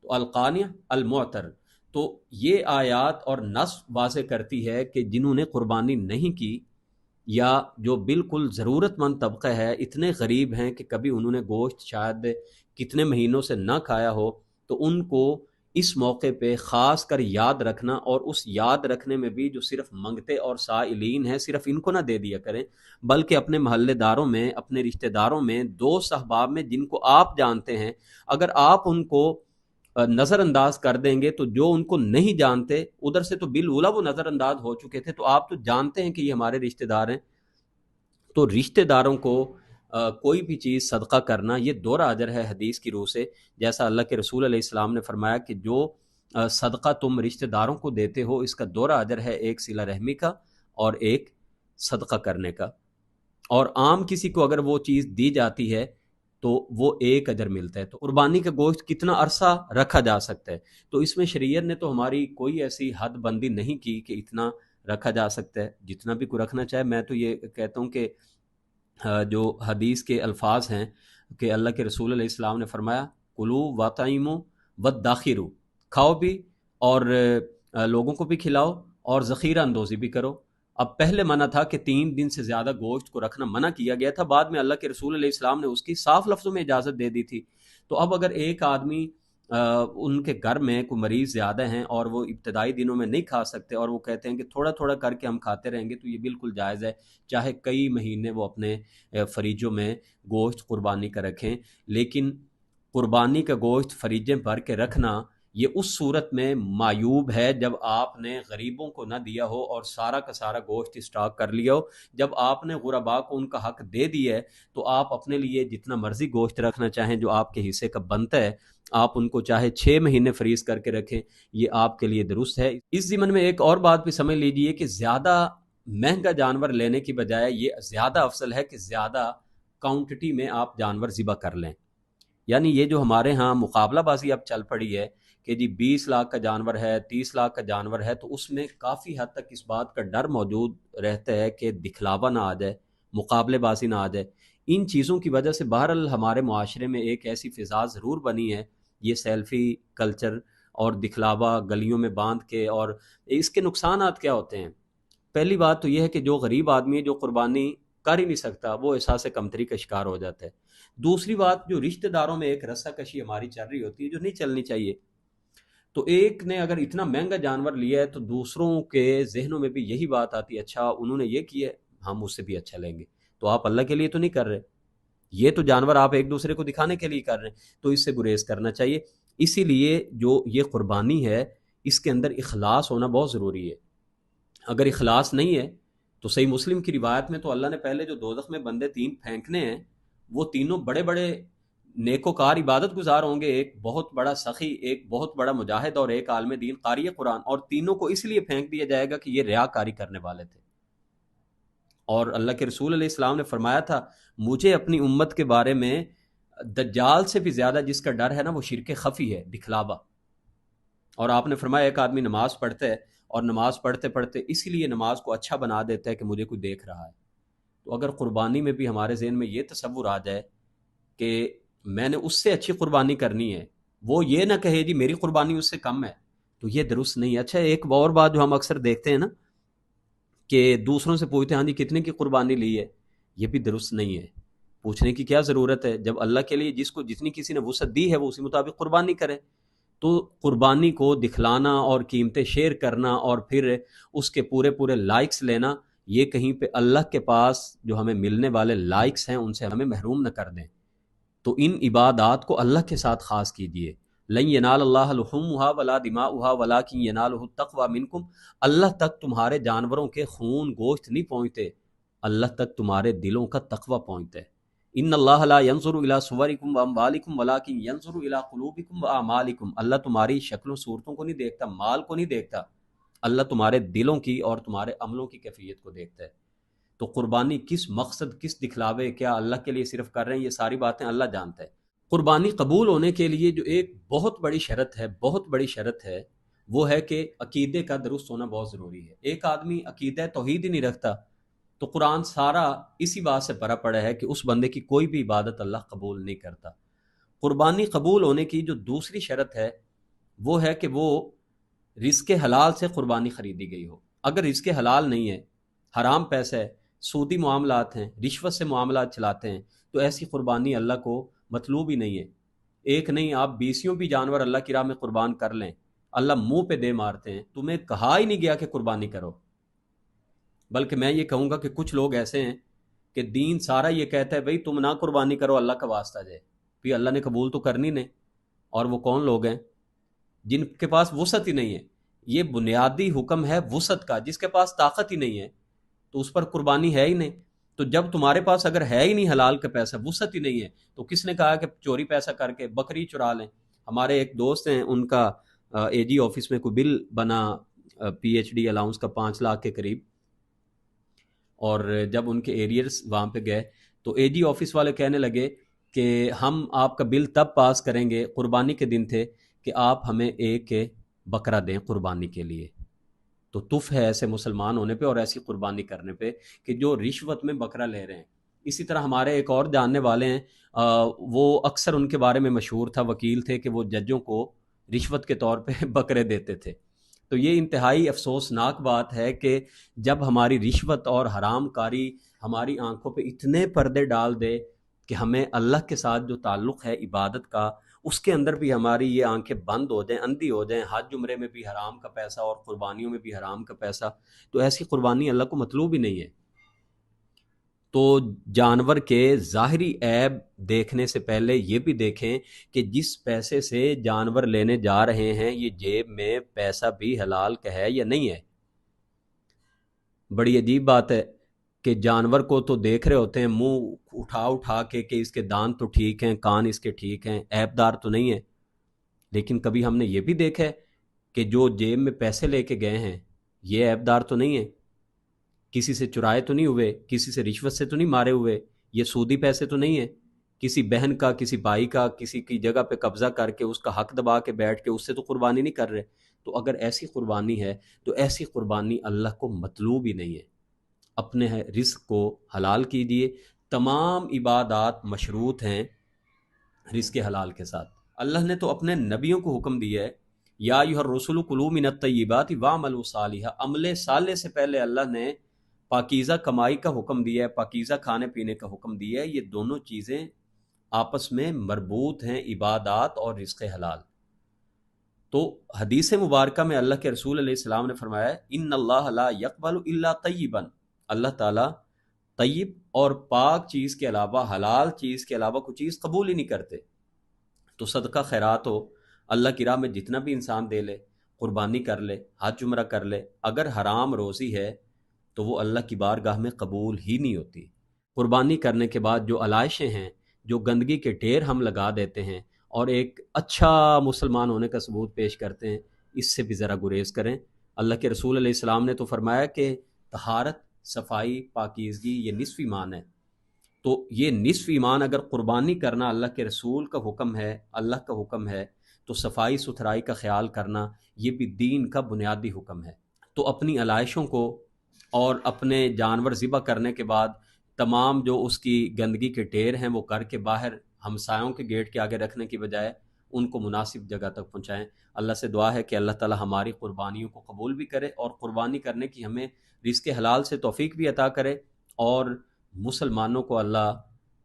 تو القانع المعتر، تو یہ آیات اور نص واضح کرتی ہے کہ جنہوں نے قربانی نہیں کی یا جو بالکل ضرورت مند طبقہ ہے، اتنے غریب ہیں کہ کبھی انہوں نے گوشت شاید کتنے مہینوں سے نہ کھایا ہو، تو ان کو اس موقع پہ خاص کر یاد رکھنا، اور اس یاد رکھنے میں بھی جو صرف منگتے اور سائلین ہیں صرف ان کو نہ دے دیا کریں، بلکہ اپنے محلے داروں میں، اپنے رشتہ داروں میں، دوست احباب میں جن کو آپ جانتے ہیں، اگر آپ ان کو نظر انداز کر دیں گے تو جو ان کو نہیں جانتے ادھر سے تو بالاولا وہ نظر انداز ہو چکے تھے، تو آپ تو جانتے ہیں کہ یہ ہمارے رشتہ دار ہیں، تو رشتہ داروں کو کوئی بھی چیز صدقہ کرنا یہ دوہرا اجر ہے حدیث کی روح سے، جیسا اللہ کے رسول علیہ السلام نے فرمایا کہ جو صدقہ تم رشتہ داروں کو دیتے ہو اس کا دوہرا اجر ہے، ایک صلہ رحمی کا اور ایک صدقہ کرنے کا، اور عام کسی کو اگر وہ چیز دی جاتی ہے تو وہ ایک اجر ملتا ہے۔ تو قربانی کا گوشت کتنا عرصہ رکھا جا سکتا ہے؟ تو اس میں شریعت نے تو ہماری کوئی ایسی حد بندی نہیں کی کہ اتنا رکھا جا سکتا ہے، جتنا بھی کوئی رکھنا چاہے۔ میں تو یہ کہتا ہوں کہ جو حدیث کے الفاظ ہیں کہ اللہ کے رسول علیہ السلام نے فرمایا کلو وطعیمو وداخرو، کھاؤ بھی اور لوگوں کو بھی کھلاؤ اور ذخیرہ اندوزی بھی کرو۔ اب پہلے منع تھا کہ 3 دن سے زیادہ گوشت کو رکھنا منع کیا گیا تھا، بعد میں اللہ کے رسول علیہ السلام نے اس کی صاف لفظوں میں اجازت دے دی تھی۔ تو اب اگر ایک آدمی ان کے گھر میں کوئی مریض زیادہ ہیں اور وہ ابتدائی دنوں میں نہیں کھا سکتے اور وہ کہتے ہیں کہ تھوڑا تھوڑا کر کے ہم کھاتے رہیں گے، تو یہ بالکل جائز ہے، چاہے کئی مہینے وہ اپنے فریجوں میں گوشت قربانی کا رکھیں، لیکن قربانی کا گوشت فریجیں بھر کے رکھنا یہ اس صورت میں معیوب ہے جب آپ نے غریبوں کو نہ دیا ہو اور سارا کا سارا گوشت اسٹاک کر لیا ہو۔ جب آپ نے غرباء کو ان کا حق دے دیا ہے تو آپ اپنے لیے جتنا مرضی گوشت رکھنا چاہیں جو آپ کے حصے کا بنتا ہے، آپ ان کو چاہے 6 مہینے فریز کر کے رکھیں، یہ آپ کے لیے درست ہے۔ اس ضمن میں ایک اور بات بھی سمجھ لیجئے کہ زیادہ مہنگا جانور لینے کی بجائے یہ زیادہ افضل ہے کہ زیادہ کوانٹٹی میں آپ جانور ذبح کر لیں۔ یعنی یہ جو ہمارے ہاں مقابلہ بازی اب چل پڑی ہے کہ جی 20 لاکھ کا جانور ہے، 30 لاکھ کا جانور ہے، تو اس میں کافی حد تک اس بات کا ڈر موجود رہتا ہے کہ دکھلاوا نہ آ جائے، مقابلے بازی نہ آ جائے۔ ان چیزوں کی وجہ سے بہرحال ہمارے معاشرے میں ایک ایسی فضا ضرور بنی ہے، یہ سیلفی کلچر اور دکھلاوا گلیوں میں باندھ کے، اور اس کے نقصانات کیا ہوتے ہیں؟ پہلی بات تو یہ ہے کہ جو غریب آدمی ہے جو قربانی کر ہی نہیں سکتا وہ احساس کمتری کا شکار ہو جاتا ہے۔ دوسری بات، جو رشتہ داروں میں ایک رسہ کشی ہماری چل رہی ہوتی ہے جو نہیں چلنی چاہیے، تو ایک نے اگر اتنا مہنگا جانور لیا ہے تو دوسروں کے ذہنوں میں بھی یہی بات آتی ہے، اچھا انہوں نے یہ کیا ہے ہم اس سے بھی اچھا لیں گے، تو آپ اللہ کے لیے تو نہیں کر رہے، یہ تو جانور آپ ایک دوسرے کو دکھانے کے لیے کر رہے ہیں، تو اس سے گریز کرنا چاہیے۔ اسی لیے جو یہ قربانی ہے اس کے اندر اخلاص ہونا بہت ضروری ہے۔ اگر اخلاص نہیں ہے تو صحیح مسلم کی روایت میں تو اللہ نے پہلے جو دوزخ میں بندے 3 پھینکنے ہیں وہ تینوں بڑے بڑے نیکوکار عبادت گزار ہوں گے، ایک بہت بڑا سخی، ایک بہت بڑا مجاہد اور ایک عالم دین قاری قرآن، اور تینوں کو اس لیے پھینک دیا جائے گا کہ یہ ریاکاری کرنے والے تھے۔ اور اللہ کے رسول علیہ السلام نے فرمایا تھا مجھے اپنی امت کے بارے میں دجال سے بھی زیادہ جس کا ڈر ہے نا وہ شرک خفی ہے، دکھلاوا۔ اور آپ نے فرمایا ایک آدمی نماز پڑھتا ہے اور نماز پڑھتے پڑھتے اسی لیے نماز کو اچھا بنا دیتا ہے کہ مجھے کوئی دیکھ رہا ہے، تو اگر قربانی میں بھی ہمارے ذہن میں یہ تصور آ جائے کہ میں نے اس سے اچھی قربانی کرنی ہے، وہ یہ نہ کہے جی میری قربانی اس سے کم ہے، تو یہ درست نہیں ہے۔ اچھا ایک اور بات جو ہم اکثر دیکھتے ہیں نا کہ دوسروں سے پوچھتے ہیں ہاں جی کتنے کی قربانی لی ہے، یہ بھی درست نہیں ہے۔ پوچھنے کی کیا ضرورت ہے؟ جب اللہ کے لیے جس کو جتنی کسی نے وسعت دی ہے وہ اسی مطابق قربانی کرے۔ تو قربانی کو دکھلانا اور قیمتیں شیئر کرنا اور پھر اس کے پورے پورے لائکس لینا، یہ کہیں پہ اللہ کے پاس جو ہمیں ملنے والے لائکس ہیں ان سے ہمیں محروم نہ کر دیں۔ تو ان عبادات کو اللہ کے ساتھ خاص کیجئے۔ لن ینال اللہ لحومها ولا دماؤها ولکن ینالہ التقوی منکم، اللہ تک تمہارے جانوروں کے خون گوشت نہیں پہنچتے، اللہ تک تمہارے دلوں کا تقوی پہنچتا ہے۔ ان اللہ لا ينظر الى صورکم واموالکم ولکن ينظر الى قلوبکم واعمالکم، اللہ تمہاری شکلوں صورتوں کو نہیں دیکھتا، مال کو نہیں دیکھتا، اللہ تمہارے دلوں کی اور تمہارے عملوں کی کیفیت کو دیکھتا ہے۔ تو قربانی کس مقصد، کس دکھلاوے، کیا اللہ کے لیے صرف کر رہے ہیں، یہ ساری باتیں اللہ جانتا ہے۔ قربانی قبول ہونے کے لیے جو ایک بہت بڑی شرط ہے، بہت بڑی شرط ہے، وہ ہے کہ عقیدے کا درست ہونا بہت ضروری ہے۔ ایک آدمی عقیدہ توحید ہی نہیں رکھتا تو قرآن سارا اسی بات سے بھرا پڑا ہے کہ اس بندے کی کوئی بھی عبادت اللہ قبول نہیں کرتا۔ قربانی قبول ہونے کی جو دوسری شرط ہے وہ ہے کہ وہ رزق حلال سے قربانی خریدی گئی ہو۔ اگر رزق حلال نہیں ہے، حرام پیسہ ہے، سودی معاملات ہیں، رشوت سے معاملات چلاتے ہیں، تو ایسی قربانی اللہ کو مطلوب ہی نہیں ہے۔ ایک نہیں آپ بیسیوں بھی جانور اللہ کی راہ میں قربان کر لیں، اللہ منہ پہ دے مارتے ہیں، تمہیں کہا ہی نہیں گیا کہ قربانی کرو۔ بلکہ میں یہ کہوں گا کہ کچھ لوگ ایسے ہیں کہ دین سارا یہ کہتا ہے بھئی تم نہ قربانی کرو، اللہ کا واسطہ جائے، بھی اللہ نے قبول تو کرنی نہیں۔ اور وہ کون لوگ ہیں؟ جن کے پاس وسعت ہی نہیں ہے۔ یہ بنیادی حکم ہے وسعت کا، جس کے پاس طاقت ہی نہیں ہے تو اس پر قربانی ہے ہی نہیں۔ تو جب تمہارے پاس اگر ہے ہی نہیں حلال کا پیسہ، وسعت ہی نہیں ہے، تو کس نے کہا کہ چوری پیسہ کر کے بکری چرا لیں؟ ہمارے ایک دوست ہیں، ان کا اے جی آفس میں کوئی بل بنا پی ایچ ڈی الاؤنس کا 5 لاکھ کے قریب، اور جب ان کے ایریئرز وہاں پہ گئے تو اے جی آفس والے کہنے لگے کہ ہم آپ کا بل تب پاس کریں گے، قربانی کے دن تھے، کہ آپ ہمیں ایک بکرا دیں قربانی کے لیے۔ تو تف ہے ایسے مسلمان ہونے پہ اور ایسی قربانی کرنے پہ کہ جو رشوت میں بکرا لے رہے ہیں۔ اسی طرح ہمارے ایک اور جاننے والے ہیں، وہ اکثر ان کے بارے میں مشہور تھا، وکیل تھے، کہ وہ ججوں کو رشوت کے طور پہ بکرے دیتے تھے۔ تو یہ انتہائی افسوسناک بات ہے کہ جب ہماری رشوت اور حرام کاری ہماری آنکھوں پہ اتنے پردے ڈال دے کہ ہمیں اللہ کے ساتھ جو تعلق ہے عبادت کا، اس کے اندر بھی ہماری یہ آنکھیں بند ہو جائیں، اندھی ہو جائیں، حج عمرے میں بھی حرام کا پیسہ اور قربانیوں میں بھی حرام کا پیسہ، تو ایسی قربانی اللہ کو مطلوب ہی نہیں ہے۔ تو جانور کے ظاہری عیب دیکھنے سے پہلے یہ بھی دیکھیں کہ جس پیسے سے جانور لینے جا رہے ہیں، یہ جیب میں پیسہ بھی حلال کا ہے یا نہیں ہے۔ بڑی عجیب بات ہے کہ جانور کو تو دیکھ رہے ہوتے ہیں منہ اٹھا اٹھا کے کہ اس کے دانت تو ٹھیک ہیں، کان اس کے ٹھیک ہیں، عیب دار تو نہیں ہے، لیکن کبھی ہم نے یہ بھی دیکھا ہے کہ جو جیب میں پیسے لے کے گئے ہیں یہ عیب دار تو نہیں ہے، کسی سے چرائے تو نہیں ہوئے، کسی سے رشوت سے تو نہیں مارے ہوئے، یہ سودی پیسے تو نہیں ہے، کسی بہن کا، کسی بھائی کا، کسی کی جگہ پہ قبضہ کر کے اس کا حق دبا کے بیٹھ کے اس سے تو قربانی نہیں کر رہے۔ تو اگر ایسی قربانی ہے تو ایسی قربانی اللہ کو مطلوب ہی نہیں ہے۔ اپنے رزق کو حلال کیجیے۔ تمام عبادات مشروط ہیں رزق حلال کے ساتھ۔ اللہ نے تو اپنے نبیوں کو حکم دیا ہے، یا ایھا الرسل کلوا من الطیبات واعملوا صالحا، عمل صالح سے پہلے اللہ نے پاکیزہ کمائی کا حکم دیا ہے، پاکیزہ کھانے پینے کا حکم دیا ہے۔ یہ دونوں چیزیں آپس میں مربوط ہیں، عبادات اور رزق حلال۔ تو حدیث مبارکہ میں اللہ کے رسول علیہ السلام نے فرمایا ہے، ان اللہ لا یقبل الا طیبا، اللہ تعالیٰ طیب اور پاک چیز کے علاوہ، حلال چیز کے علاوہ کوئی چیز قبول ہی نہیں کرتے۔ تو صدقہ خیرات ہو، اللہ کی راہ میں جتنا بھی انسان دے لے، قربانی کر لے، حج عمرہ کر لے، اگر حرام روزی ہے تو وہ اللہ کی بارگاہ میں قبول ہی نہیں ہوتی۔ قربانی کرنے کے بعد جو علائشیں ہیں، جو گندگی کے ڈھیر ہم لگا دیتے ہیں اور ایک اچھا مسلمان ہونے کا ثبوت پیش کرتے ہیں، اس سے بھی ذرا گریز کریں۔ اللہ کے رسول علیہ السلام نے تو فرمایا کہ طہارت، صفائی، پاکیزگی یہ نصف ایمان ہے۔ تو یہ نصف ایمان اگر قربانی کرنا اللہ کے رسول کا حکم ہے، اللہ کا حکم ہے، تو صفائی ستھرائی کا خیال کرنا یہ بھی دین کا بنیادی حکم ہے۔ تو اپنی علائشوں کو اور اپنے جانور ذبح کرنے کے بعد تمام جو اس کی گندگی کے ڈھیر ہیں وہ کر کے باہر ہمسایوں کے گیٹ کے آگے رکھنے کی بجائے ان کو مناسب جگہ تک پہنچائیں۔ اللہ سے دعا ہے کہ اللہ تعالی ہماری قربانیوں کو قبول بھی کرے اور قربانی کرنے کی ہمیں رزق حلال سے توفیق بھی عطا کرے، اور مسلمانوں کو اللہ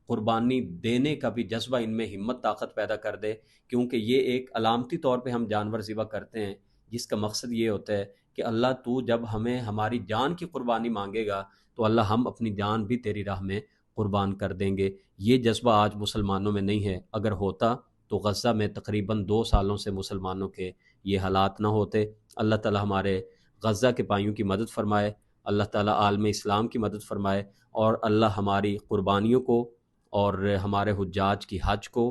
قربانی دینے کا بھی جذبہ ان میں ہمت طاقت پیدا کر دے، کیونکہ یہ ایک علامتی طور پہ ہم جانور ذبح کرتے ہیں جس کا مقصد یہ ہوتا ہے کہ اللہ تو جب ہمیں ہماری جان کی قربانی مانگے گا تو اللہ ہم اپنی جان بھی تیری راہ میں قربان کر دیں گے۔ یہ جذبہ آج مسلمانوں میں نہیں ہے، اگر ہوتا تو غزہ میں تقریباً 2 سالوں سے مسلمانوں کے یہ حالات نہ ہوتے۔ اللہ تعالی ہمارے غزہ کے بھائیوں کی مدد فرمائے، اللہ تعالی عالم اسلام کی مدد فرمائے، اور اللہ ہماری قربانیوں کو اور ہمارے حجاج کی حج کو،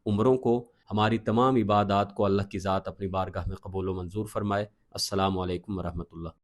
عمروں کو، ہماری تمام عبادات کو اللہ کی ذات اپنی بارگاہ میں قبول و منظور فرمائے۔ السلام علیکم ورحمۃ اللہ۔